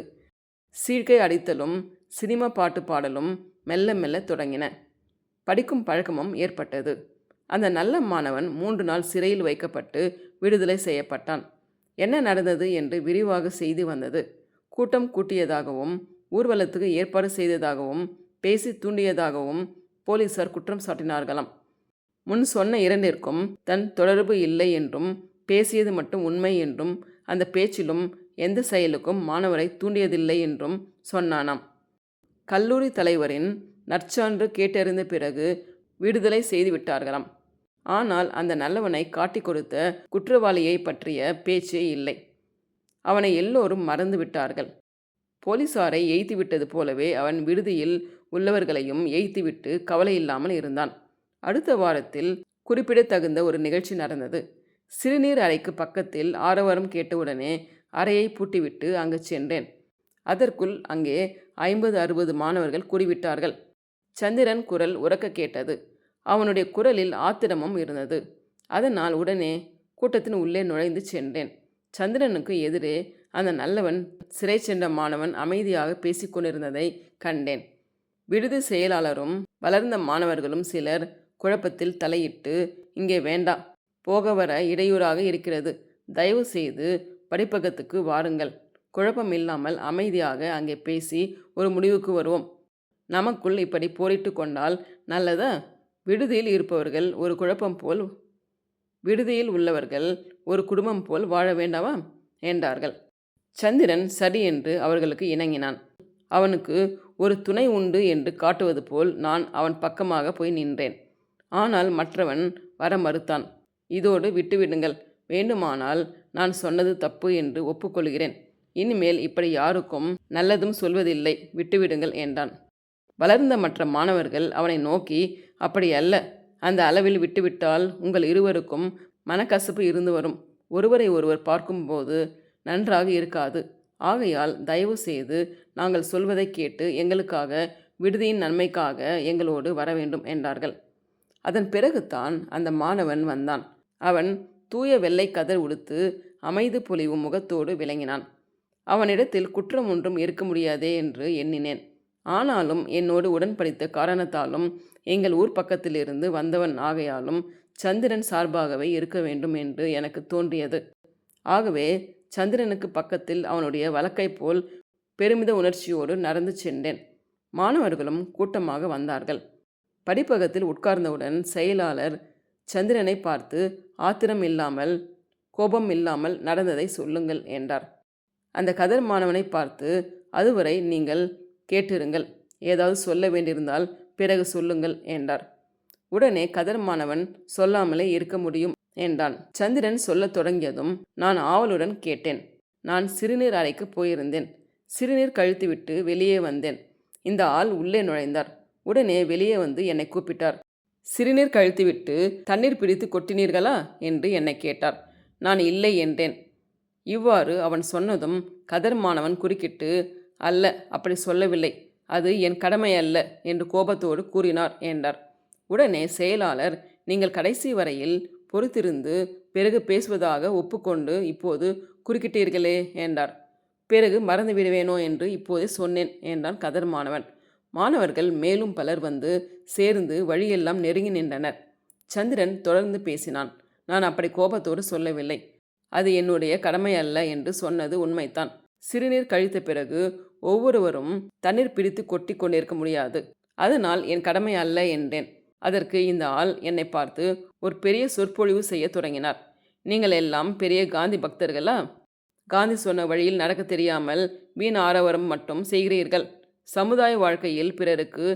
சீழ்கை அடித்தலும் சினிமா பாட்டு பாடலும் மெல்ல மெல்ல தொடங்கின. படிக்கும் பழக்கமும் ஏற்பட்டது. அந்த நல்ல மாணவன் 3 நாள் சிறையில் வைக்கப்பட்டு விடுதலை செய்யப்பட்டான். என்ன நடந்தது என்று விரிவாக செய்தி வந்தது. கூட்டம் கூட்டியதாகவும் ஊர்வலத்துக்கு ஏற்பாடு செய்ததாகவும் பேசி தூண்டியதாகவும் போலீசார் குற்றம் சாட்டினார்களாம். முன் சொன்ன 2ற்கும் தன் தொடர்பு இல்லை என்றும் பேசியது மட்டும் உண்மை என்றும் அந்த பேச்சிலும் எந்த செயலுக்கும் மாணவரை தூண்டியதில்லை என்றும் சொன்னானாம். கல்லூரி தலைவரின் நற்சான்று கேட்டறிந்த பிறகு விடுதலை செய்து விட்டார்களாம். ஆனால் அந்த நல்லவனை காட்டி கொடுத்த குற்றவாளியை பற்றிய பேச்சே இல்லை. அவனை எல்லோரும் மறந்து விட்டார்கள். போலீசாரை எய்த்துவிட்டது போலவே அவன் விடுதியில் உள்ளவர்களையும் எய்த்துவிட்டு கவலை இல்லாமல் இருந்தான். அடுத்த வாரத்தில் குறிப்பிடத்தகுந்த ஒரு நிகழ்ச்சி நடந்தது. சிறுநீர் அறைக்கு பக்கத்தில் ஆரவாரம் கேட்டவுடனே அறையை பூட்டிவிட்டு அங்கு சென்றேன். அதற்குள் அங்கே 50-60 மாணவர்கள் கூடிவிட்டார்கள். சந்திரன் குரல் உரக்க கேட்டது. அவனுடைய குரலில் ஆத்திரமும் இருந்தது. அதனால் உடனே கூட்டத்தின் உள்ளே நுழைந்து சென்றேன். சந்திரனுக்கு எதிரே அந்த நல்லவன் சிறை சென்ற மாணவன் அமைதியாக பேசிக்கொண்டிருந்ததை கண்டேன். விடுதி செயலாளரும் வளர்ந்த மாணவர்களும் சிலர் குழப்பத்தில் தலையிட்டு, இங்கே வேண்டாம், போக வர இடையூறாக இருக்கிறது, தயவு செய்து படிப்பகத்துக்கு வாருங்கள், குழப்பம் இல்லாமல் அமைதியாக அங்கே பேசி ஒரு முடிவுக்கு வருவோம், நமக்குள் இப்படி போரிட்டு கொண்டால் நல்லதா? விடுதியில் இருப்பவர்கள் ஒரு குழப்பம் போல் விடுதியில் உள்ளவர்கள் ஒரு குடும்பம் போல் வாழ வேண்டாமா என்றார்கள். சந்திரன் சரி என்று அவர்களுக்கு இணங்கினான். அவனுக்கு ஒரு துணை உண்டு என்று காட்டுவது போல் நான் அவன் பக்கமாக போய் நின்றேன். ஆனால் மற்றவன் வர மறுத்தான். இதோடு விட்டுவிடுங்கள். வேண்டுமானால் நான் சொன்னது தப்பு என்று ஒப்புக்கொள்கிறேன். இனிமேல் இப்படி யாருக்கும் நல்லதும் சொல்வதில்லை, விட்டுவிடுங்கள் என்றான். வளர்ந்த மற்ற மாணவர்கள் அவனை நோக்கி, அப்படி அல்ல, அந்த அளவில் விட்டுவிட்டால் உங்கள் இருவருக்கும் மனக்கசப்பு இருந்து வரும். ஒருவரை ஒருவர் பார்க்கும்போது நன்றாக இருக்காது. ஆகையால் தயவு செய்து நாங்கள் சொல்வதை கேட்டு எங்களுக்காக, விடுதியின் நன்மைக்காக எங்களோடு வர வேண்டும் என்றார்கள். அதன் பிறகுதான் அந்த மாணவன் வந்தான். அவன் தூய வெள்ளை கதர் உடுத்து அமைதி பொலிவும் முகத்தோடு விளங்கினான். அவனிடத்தில் குற்றம் ஒன்றும் இருக்க முடியாதே என்று எண்ணினேன். ஆனாலும் என்னோடு உடன் படித்த காரணத்தாலும் எங்கள் ஊர் பக்கத்திலிருந்து வந்தவன் ஆகையாலும் சந்திரன் சார்பாகவே இருக்க வேண்டும் என்று எனக்கு தோன்றியது. ஆகவே சந்திரனுக்கு பக்கத்தில் அவனுடைய வழக்கை போல் பெருமித உணர்ச்சியோடு நடந்து சென்றேன். மாணவர்களும் கூட்டமாக வந்தார்கள். படிப்பகத்தில் உட்கார்ந்தவுடன் செயலாளர் சந்திரனை பார்த்து, ஆத்திரம் இல்லாமல் கோபம் இல்லாமல் நடந்ததை சொல்லுங்கள் என்றார். அந்த கதர் மாணவனை பார்த்து, அதுவரை நீங்கள் கேட்டிருங்கள், ஏதாவது சொல்ல வேண்டியிருந்தால் பிறகு சொல்லுங்கள் என்றார். உடனே கதர் மாணவன் சொல்லாமலே இருக்க முடியும் என்றான். சந்திரன் சொல்லத் தொடங்கியதும் நான் ஆவலுடன் கேட்டேன். நான் சிறுநீர் அறைக்கு போயிருந்தேன். சிறுநீர் கழித்துவிட்டு வெளியே வந்தேன். இந்த ஆள் உள்ளே நுழைந்தார். உடனே வெளியே வந்து என்னை கூப்பிட்டார். சிறுநீர் கழித்துவிட்டு தண்ணீர் பிடித்து கொட்டினீர்களா என்று என்னை கேட்டார். நான் இல்லை என்றேன். இவ்வாறு அவன் சொன்னதும் கதர் மாணவன் குறுக்கிட்டு, அல்ல, அப்படி சொல்லவில்லை, அது என் கடமை அல்ல என்று கோபத்தோடு கூறினார் என்றார். உடனே செயலாளர், நீங்கள் கடைசி வரையில் பொறுத்திருந்து பிறகு பேசுவதாக ஒப்புக்கொண்டு இப்போது குறுக்கிட்டீர்களே என்றார். பிறகு மறந்து விடுவேனோ என்று இப்போதே சொன்னேன் என்றான் கதர் மாணவன். மாணவர்கள் மேலும் பலர் வந்து சேர்ந்து வழியெல்லாம் நெருங்கி நின்றனர். சந்திரன் தொடர்ந்து பேசினான். நான் அப்படி கோபத்தோடு சொல்லவில்லை. அது என்னுடைய கடமை அல்ல என்று சொன்னது உண்மைத்தான். சிறுநீர் கழித்த பிறகு ஒவ்வொருவரும் தண்ணீர் பிடித்து கொட்டி கொண்டிருக்க முடியாது. அதனால் என் கடமை அல்ல என்றேன். அதற்கு இந்த ஆள் என்னை பார்த்து ஒரு பெரிய சொற்பொழிவு செய்ய தொடங்கினார். நீங்கள் எல்லாம் பெரிய காந்தி பக்தர்களா? காந்தி சொன்ன வழியில் நடக்க தெரியாமல் வீண் ஆரவாரம் மட்டும் செய்கிறீர்கள். சமுதாய வாழ்க்கையில் பிறருக்கு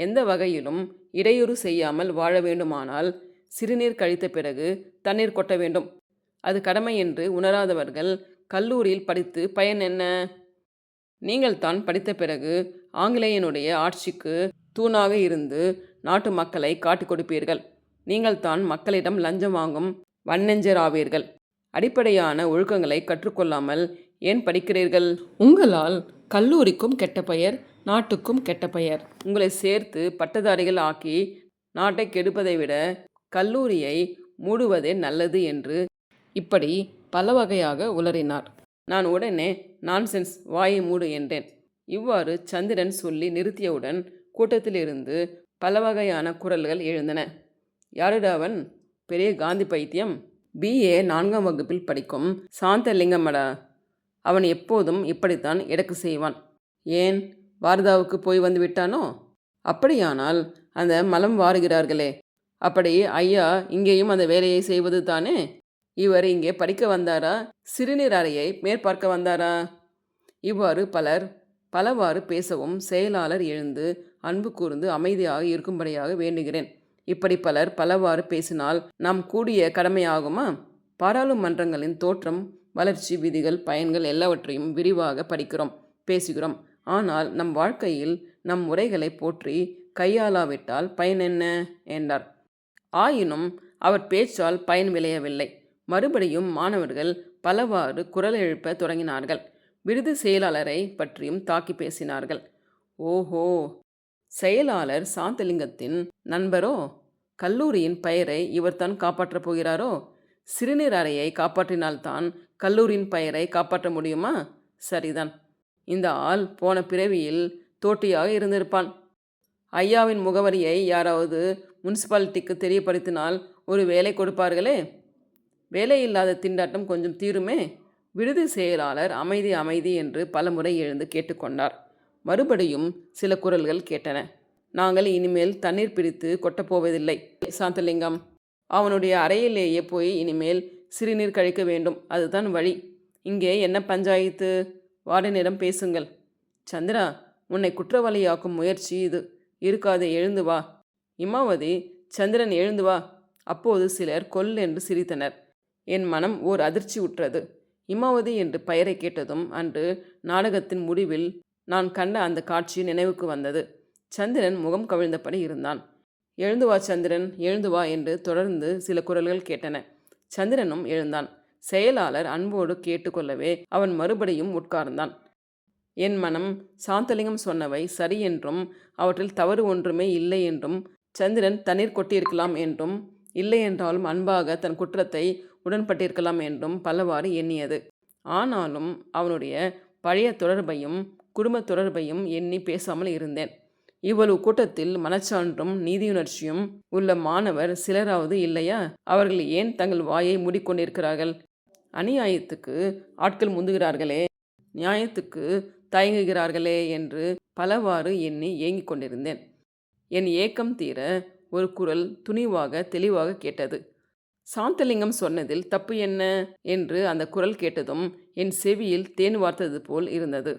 எந்த வகையிலும் இடையூறு செய்யாமல் வாழ வேண்டுமானால் சிறுநீர் கழித்த பிறகு தண்ணீர் கொட்ட வேண்டும். அது கடமை என்று உணராதவர்கள் கல்லூரியில் படித்து பயன் என்ன? நீங்கள் தான் படித்த பிறகு ஆங்கிலேயனுடைய ஆட்சிக்கு தூணாக இருந்து நாட்டு மக்களை காட்டிக் கொடுப்பீர்கள். நீங்கள் தான் மக்களிடம் லஞ்சம் வாங்கும் வன்னெஞ்சர் ஆவீர்கள். அடிப்படையான ஒழுக்கங்களை கற்றுக்கொள்ளாமல் ஏன் படிக்கிறீர்கள்? உங்களால் கல்லூரிக்கும் கெட்ட பெயர், நாட்டுக்கும் கெட்ட பெயர். உங்களை சேர்த்து பட்டதாரிகள் ஆக்கி நாட்டை கெடுப்பதை விட கல்லூரியை மூடுவதே நல்லது என்று இப்படி பல வகையாக உளறினார். நான் உடனே நான்சென்ஸ், வாயை மூடு என்றேன். இவ்வாறு சந்திரன் சொல்லி நிறுத்தியவுடன் கூட்டத்திலிருந்து பல வகையான குரல்கள் எழுந்தன. யாருடா அவன்? பெரிய காந்தி பைத்தியம். BA 4ஆம் வகுப்பில் படிக்கும் சாந்தலிங்கமடா. அவன் எப்போதும் இப்படித்தான் எடக்கு செய்வான். ஏன், வாரதாவுக்கு போய் வந்து விட்டானோ? அப்படியானால் அந்த மலம் வாருகிறார்களே, அப்படி ஐயா இங்கேயும் அந்த வேலையை செய்வது தானே? இவர் இங்கே படிக்க வந்தாரா, சிறுநீர் அறையை மேற்பார்க்க வந்தாரா? இவ்வாறு பலர் பலவாறு பேசவும் செயலாளர் எழுந்து அன்பு கூர்ந்து அமைதியாக இருக்கும்படியாக வேண்டுகிறேன். இப்படி பலர் பலவாறு பேசினால் நாம் கூடிய கடமையாகுமா? பாராளுமன்றங்களின் தோற்றம், வளர்ச்சி, விதிகள், பயன்கள் எல்லாவற்றையும் விரிவாக படிக்கிறோம், பேசுகிறோம். ஆனால் நம் வாழ்க்கையில் நம் முறைகளை போற்றி கையாளாவிட்டால் பயன் என்ன என்றார். ஆயினும் அவர் பேச்சால் பயன் விளையவில்லை. மறுபடியும் மாணவர்கள் பலவாறு குரல் எழுப்ப தொடங்கினார்கள். விடுதி செயலாளரை பற்றியும் தாக்கி பேசினார்கள். ஓஹோ, செயலாளர் சாந்தலிங்கத்தின் நண்பரோ? கல்லூரியின் பெயரை இவர்தான் காப்பாற்றப் போகிறாரோ? சிறுநீர் அறையை காப்பாற்றினால்தான் கல்லூரியின் பெயரை காப்பாற்ற முடியுமா? சரிதான். இந்த ஆள் போன பிறவியில் தோட்டியாக இருந்திருப்பான். ஐயாவின் முகவரியை யாராவது முனிசிபாலிட்டிக்கு தெரியப்படுத்தினால் ஒரு வேலை கொடுப்பார்களே. வேலை இல்லாத திண்டாட்டம் கொஞ்சம் தீருமே. விடுதி செயலாளர் அமைதி அமைதி என்று பலமுறை எழுந்து கேட்டுக்கொண்டார். மறுபடியும் சில குரல்கள் கேட்டன. நாங்கள் இனிமேல் தண்ணீர் பிரித்து கொட்டப்போவதில்லை. சாந்தலிங்கம், அவனுடைய அறையிலேயே போய் இனிமேல் சிறுநீர் கழிக்க வேண்டும். அதுதான் வழி. இங்கே என்ன பஞ்சாயத்து? வார்டனிடம் பேசுங்கள். சந்திரா, உன்னை குற்றவாளியாக்கும் முயற்சி இது. இருக்காதே, எழுந்து வா. இமாவதி, சந்திரன் எழுந்து வா. அப்போது சிலர் கொல்லென்று சிரித்தனர். என் மனம் ஓர் அதிர்ச்சி உற்றது. இமாவதி என்று பெயரை கேட்டதும் அன்று நாடகத்தின் முடிவில் நான் கண்ட அந்த காட்சி நினைவுக்கு வந்தது. சந்திரன் முகம் கவிழ்ந்தபடி இருந்தான். எழுந்து வா சந்திரன், எழுந்து வா என்று தொடர்ந்து சில குரல்கள் கேட்டன. சந்திரனும் எழுந்தான். செயலாளர் அன்போடு கேட்டுக்கொள்ளவே அவன் மறுபடியும் உட்கார்ந்தான். என் மனம் சாந்தலிங்கம் சொன்னவை சரி என்றும் அவற்றில் தவறு ஒன்றுமே இல்லை என்றும், சந்திரன் தண்ணீர் கொட்டியிருக்கலாம் என்றும், இல்லை என்றாலும் அன்பாக தன் குற்றத்தை உடன்பட்டிருக்கலாம் என்றும் பலவாறு எண்ணியது. ஆனாலும் அவனுடைய பழைய தொடர்பையும் குடும்ப தொடர்பையும் எண்ணி பேசாமல் இருந்தேன். இவ்வளவு கூட்டத்தில் மனச்சான்றும் நீதியுணர்ச்சியும் உள்ள மாணவர் சிலராவது இல்லையா? அவர்கள் ஏன் தங்கள் வாயை மூடிக்கொண்டிருக்கிறார்கள்? அநியாயத்துக்கு ஆட்கள் முந்துகிறார்களே, நியாயத்துக்கு தயங்குகிறார்களே என்று பலவாறு எண்ணி ஏங்கிக் கொண்டிருந்தேன். என் ஏக்கம் தீர ஒரு குரல் துணிவாக தெளிவாக கேட்டது. சாந்தலிங்கம் சொன்னதில் தப்பு என்ன என்று அந்த குரல் கேட்டதும் என் செவியில் தேன் வார்த்தது போல் இருந்தது.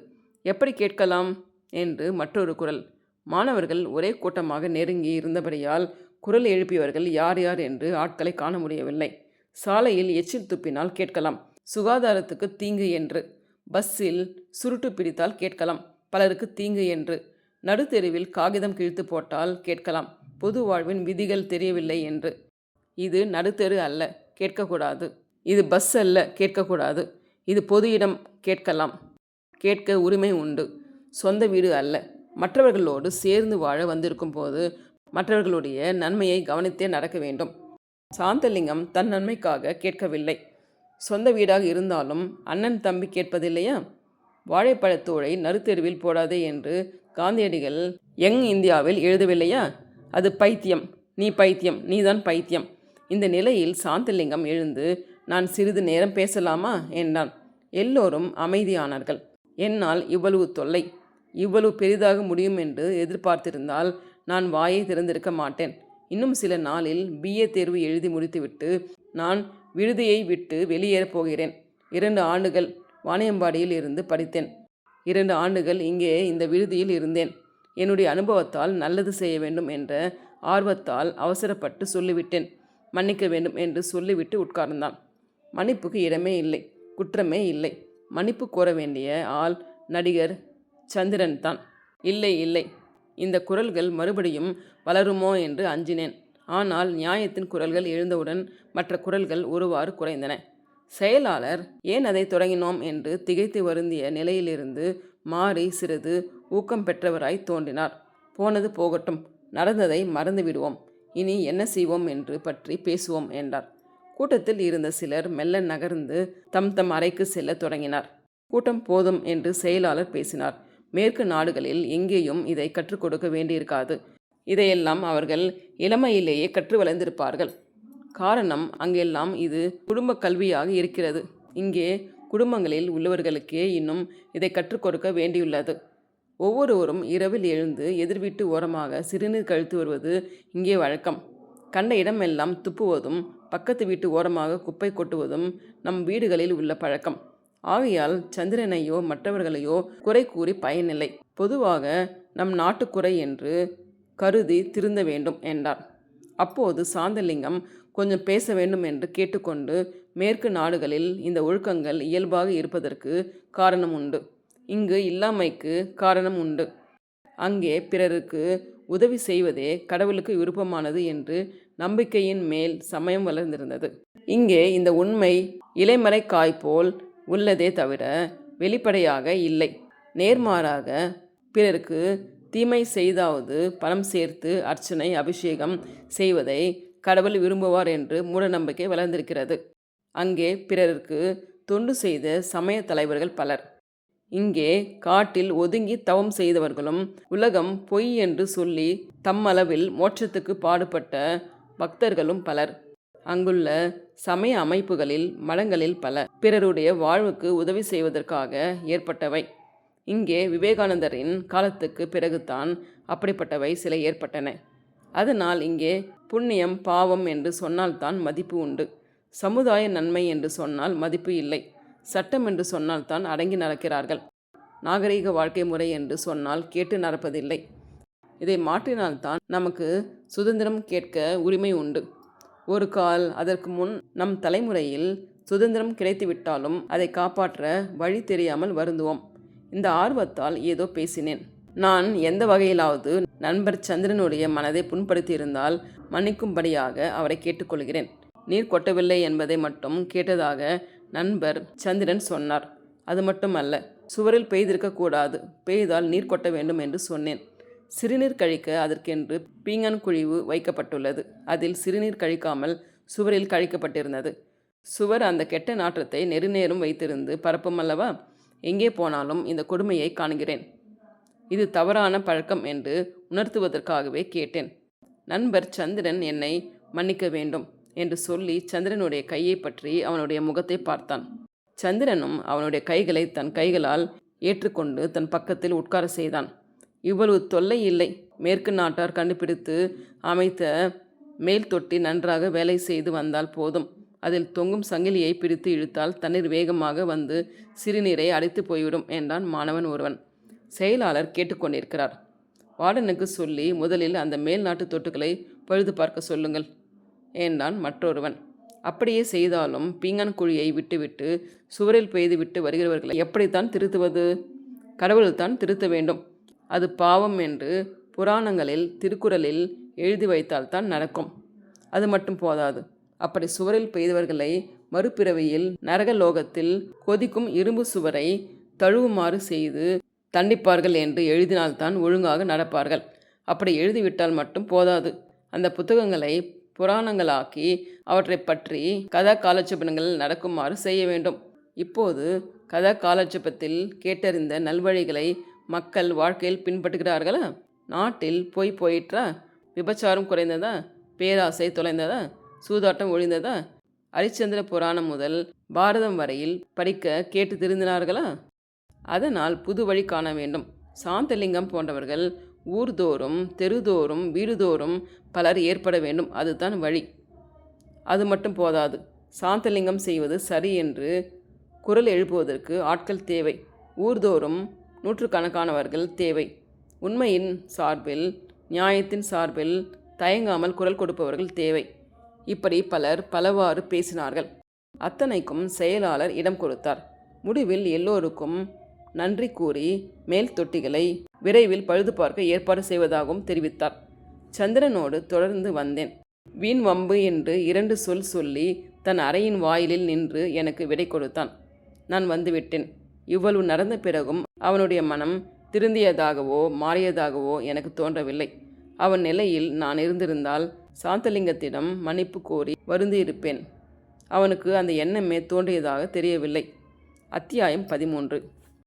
எப்படி கேட்கலாம் என்று மற்றொரு குரல். மாணவர்கள் ஒரே கூட்டமாக நெருங்கி இருந்தபடியால் குரல் எழுப்பியவர்கள் யார் யார் என்று ஆட்களை காண முடியவில்லை. சாலையில் எச்சில் துப்பினால் கேட்கலாம், சுகாதாரத்துக்கு தீங்கு என்று. பஸ்ஸில் சுருட்டு பிடித்தால் கேட்கலாம், பலருக்கு தீங்கு என்று. நடுத்தெருவில் காகிதம் கிழித்து போட்டால் கேட்கலாம், பொது வாழ்வின் விதிகள் தெரியவில்லை என்று. இது நடுத்தெரு அல்ல, கேட்கக்கூடாது. இது பஸ் அல்ல, கேட்கக்கூடாது. இது பொது இடம், கேட்கலாம். கேட்க உரிமை உண்டு. சொந்த வீடு அல்ல. மற்றவர்களோடு சேர்ந்து வாழ வந்திருக்கும் போது மற்றவர்களுடைய நன்மையை கவனித்தே நடக்க வேண்டும். சாந்தலிங்கம் தன் நன்மைக்காக கேட்கவில்லை. சொந்த வீடாக இருந்தாலும் அண்ணன் தம்பி கேட்பதில்லையா? வாழைப்பழத்தோழை நடுத்தெருவில் போடாதே என்று காந்தியடிகள் யங் இந்தியாவில் எழுதவில்லையா? அது பைத்தியம். நீ பைத்தியம், நீதான் பைத்தியம். இந்த நிலையில் சாந்தலிங்கம் எழுந்து, நான் சிறிது நேரம் பேசலாமா என்றான். எல்லோரும் அமைதியானார்கள். என்னால் இவ்வளவு தொல்லை, இவ்வளவு பெரிதாக முடியும் என்று எதிர்பார்த்திருந்தால் நான் வாயை திறந்திருக்க மாட்டேன். இன்னும் சில நாளில் BA தேர்வு எழுதி முடித்துவிட்டு நான் விடுதியை விட்டு வெளியேறப் போகிறேன். 2 ஆண்டுகள் வாணியம்பாடியில் இருந்து படித்தேன். 2 ஆண்டுகள் இங்கே இந்த விடுதியில் இருந்தேன். என்னுடைய அனுபவத்தால் நல்லது செய்ய வேண்டும் என்ற ஆர்வத்தால் அவசரப்பட்டு சொல்லிவிட்டேன். மன்னிக்க வேண்டும் என்று சொல்லிவிட்டு உட்கார்ந்தான். மன்னிப்புக்கு இடமே இல்லை, குற்றமே இல்லை. மன்னிப்பு கோர வேண்டிய ஆள் நடிகர் சந்திரன் தான். இல்லை இல்லை, இந்த குரல்கள் மறுபடியும் வளருமோ என்று அஞ்சினேன். ஆனால் நியாயத்தின் குரல்கள் எழுந்தவுடன் மற்ற குரல்கள் ஒருவாறு குறைந்தன. செயலாளர் ஏன் அதை தொடங்கினோம் என்று திகைத்து வருந்திய நிலையிலிருந்து மாறி சிறிது ஊக்கம் பெற்றவராய் தோன்றினார். போனது போகட்டும், நடந்ததை மறந்து விடுவோம். இனி என்ன செய்வோம் என்று பற்றி பேசுவோம் என்றார். கூட்டத்தில் இருந்த சிலர் மெல்ல நகர்ந்து தம் தம் அறைக்கு செல்ல தொடங்கினார். கூட்டம் போதும் என்று செயலாளர் பேசினார். மேற்கு நாடுகளில் எங்கேயும் இதை கற்றுக் கொடுக்க வேண்டியிருக்காது. இதையெல்லாம் அவர்கள் இளமையிலேயே கற்று வளர்ந்திருப்பார்கள். காரணம், அங்கெல்லாம் இது குடும்ப கல்வியாக இருக்கிறது. இங்கே குடும்பங்களில் உள்ளவர்களுக்கே இன்னும் இதை கற்றுக் கொடுக்க வேண்டியுள்ளது. ஒவ்வொருவரும் இரவில் எழுந்து எதிர்வீட்டு ஓரமாக சிறுநீர் கழித்து வருவது இங்கே வழக்கம். கண்ட இடமெல்லாம் துப்புவதும் பக்கத்து வீட்டு ஓரமாக குப்பை கொட்டுவதும் நம் வீடுகளில் உள்ள பழக்கம். ஆகையால் சந்திரனையோ மற்றவர்களையோ குறை கூறி பயனில்லை. பொதுவாக நம் நாட்டுக்குறை என்று கருதி திருந்த வேண்டும் என்றார். அப்போது சாந்தலிங்கம் கொஞ்சம் பேச வேண்டும் என்று கேட்டுக்கொண்டு, மேற்கு நாடுகளில் இந்த ஒழுக்கங்கள் இயல்பாக இருப்பதற்கு காரணம் உண்டு. இங்கு இல்லாமைக்கு காரணம் உண்டு. அங்கே பிறருக்கு உதவி செய்வதே கடவுளுக்கு விருப்பமானது என்று நம்பிக்கையின் மேல் சமயம் வளர்ந்திருந்தது. இங்கே இந்த உண்மை இலைமறை காய் போல் உள்ளதே தவிர வெளிப்படையாக இல்லை. நேர்மாறாக பிறருக்கு தீமை செய்தாவது பணம் சேர்த்து அர்ச்சனை அபிஷேகம் செய்வதை கடவுள் விரும்புவார் என்று மூடநம்பிக்கை வளர்ந்திருக்கிறது. அங்கே பிறருக்கு தொண்டு செய்த சமய தலைவர்கள் பலர். இங்கே காட்டில் ஒதுங்கி தவம் செய்தவர்களும் உலகம் பொய் என்று சொல்லி தம்மளவில் மோட்சத்துக்கு பாடுபட்ட பக்தர்களும் பலர். அங்குள்ள சமய அமைப்புகளில் மடங்களில் பல பிறருடைய வாழ்வுக்கு உதவி செய்வதற்காக ஏற்பட்டவை. இங்கே விவேகானந்தரின் காலத்துக்கு பிறகுதான் அப்படிப்பட்டவை சில ஏற்பட்டன. அதனால் இங்கே புண்ணியம் பாவம் என்று சொன்னால்தான் மதிப்பு உண்டு. சமுதாய நன்மை என்று சொன்னால் மதிப்பு இல்லை. சட்டம் என்று சொன்னால்தான் அடங்கி நடக்கிறார்கள். நாகரீக வாழ்க்கை முறை என்று சொன்னால் கேட்டு நடப்பதில்லை. இதை மாற்றினால்தான் நமக்கு சுதந்திரம் கேட்க உரிமை உண்டு. ஒரு கால் அதற்கு முன் நம் தலைமுறையில் சுதந்திரம் கிடைத்துவிட்டாலும் அதை காப்பாற்ற வழி தெரியாமல் வருந்துவோம். இந்த ஆர்வத்தால் ஏதோ பேசினேன். நான் எந்த வகையிலாவது நண்பர் சந்திரனுடைய மனதை புண்படுத்தியிருந்தால் மன்னிக்கும்படியாக அவரை கேட்டுக்கொள்கிறேன். நீர் கொட்டவில்லை என்பதை மட்டும் கேட்டதாக நண்பர் சந்திரன் சொன்னார். அது மட்டுமல்ல, சுவரில் பெய்திருக்கக்கூடாது, பெய்தால் நீர் கொட்ட வேண்டும் என்று சொன்னேன். சிறுநீர் கழிக்க அதற்கென்று பீங்கான் குழிவு வைக்கப்பட்டுள்ளது. அதில் சிறுநீர் கழிக்காமல் சுவரில் கழிக்கப்பட்டிருந்தது. சுவர் அந்த கெட்ட நாற்றத்தை நெருநேரும் வைத்திருந்து பரப்பும் அல்லவா? எங்கே போனாலும் இந்த கொடுமையை காண்கிறேன். இது தவறான பழக்கம் என்று உணர்த்துவதற்காகவே கேட்டேன். நண்பர் சந்திரன் என்னை மன்னிக்க வேண்டும் என்று சொல்லி சந்திரனுடைய கையை பற்றி அவனுடைய முகத்தை பார்த்தான். சந்திரனும் அவனுடைய கைகளை தன் கைகளால் ஏற்றுக்கொண்டு தன் பக்கத்தில் உட்கார செய்தான். இவ்வளவு தொல்லை இல்லை. மேற்கு நாட்டார் கண்டுபிடித்து அமைத்த மேல் தொட்டி நன்றாக வேலை செய்து வந்தால் போதும். அதில் தொங்கும் சங்கிலியை பிடித்து இழுத்தால் தண்ணீர் வேகமாக வந்து சிறுநீரை அடைத்து போய்விடும் என்றான் மாணவன் ஒருவன். செயலாளர் கேட்டுக்கொண்டிருக்கிறார். வார்டனுக்கு சொல்லி முதலில் அந்த மேல் நாட்டு தொட்டுக்களை பழுது பார்க்க சொல்லுங்கள் என்றான் மற்றொருவன். அப்படியே செய்தாலும் பீங்கான் குழியை விட்டுவிட்டு சுவரில் பெய்து விட்டு வருகிறவர்களை எப்படித்தான் திருத்துவது? கடவுள்தான் திருத்த வேண்டும். அது பாவம் என்று புராணங்களில் திருக்குறளில் எழுதி வைத்தால்தான் நடக்கும். அது மட்டும் போதாது. அப்படி சுவரில் பெய்தவர்களை மறுபிறவியில் நரகலோகத்தில் கொதிக்கும் இரும்பு சுவரை தழுவுமாறு செய்து தண்டிப்பார்கள் என்று எழுதினால்தான் ஒழுங்காக நடப்பார்கள். அப்படி எழுதிவிட்டால் மட்டும் போதாது. அந்த புத்தகங்களை புராணங்களாக்கி அவற்றை பற்றி கதா காலட்சேபங்கள் நடக்குமாறு செய்ய வேண்டும். இப்போது கதா காலட்சேபத்தில் கேட்டறிந்த நல்வழிகளை மக்கள் வாழ்க்கையில் பின்பற்றுகிறார்களா? நாட்டில் போயிற்றா? விபச்சாரம் குறைந்ததா? பேராசை தொலைந்ததா? சூதாட்டம் ஒழிந்ததா? அரிச்சந்திர புராணம் முதல் பாரதம் வரையில் படிக்க கேட்டு திருந்தினார்களா? அதனால் புது வழி காண வேண்டும். சாந்தலிங்கம் போன்றவர்கள் ஊர்தோறும் தெருதோறும் வீடுதோறும் பலர் ஏற்பட வேண்டும். அதுதான் வழி. அது மட்டும் போதாது. சாந்தலிங்கம் செய்வது சரி என்று குரல் எழுப்புவதற்கு ஆட்கள் தேவை. ஊர்தோறும் நூற்றுக்கணக்கானவர்கள் தேவை. உண்மையின் சார்பில், நியாயத்தின் சார்பில் தயங்காமல் குரல் கொடுப்பவர்கள் தேவை. இப்படி பலர் பலவாறு பேசினார்கள். அத்தனைக்கும் செயலாளர் இடம் கொடுத்தார். முடிவில் எல்லோருக்கும் நன்றி கூறி மேல் தொட்டிகளை விரைவில் பழுது பார்க்க ஏற்பாடு செய்வதாகவும் தெரிவித்தார். சந்திரனோடு தொடர்ந்து வந்தேன். வீண் வம்பு என்று 2 சொல் சொல்லி தன் அறையின் வாயிலில் நின்று எனக்கு விடை கொடுத்தான். நான் வந்துவிட்டேன். இவ்வளவு நடந்த பிறகும் அவனுடைய மனம் திருந்தியதாகவோ மாறியதாகவோ எனக்கு தோன்றவில்லை. அவன் நிலையில் நான் இருந்திருந்தால் சாந்தலிங்கத்திடம் மன்னிப்பு கோரி வருந்தியிருப்பேன். அவனுக்கு அந்த எண்ணமே தோன்றியதாக தெரியவில்லை. அத்தியாயம் 13.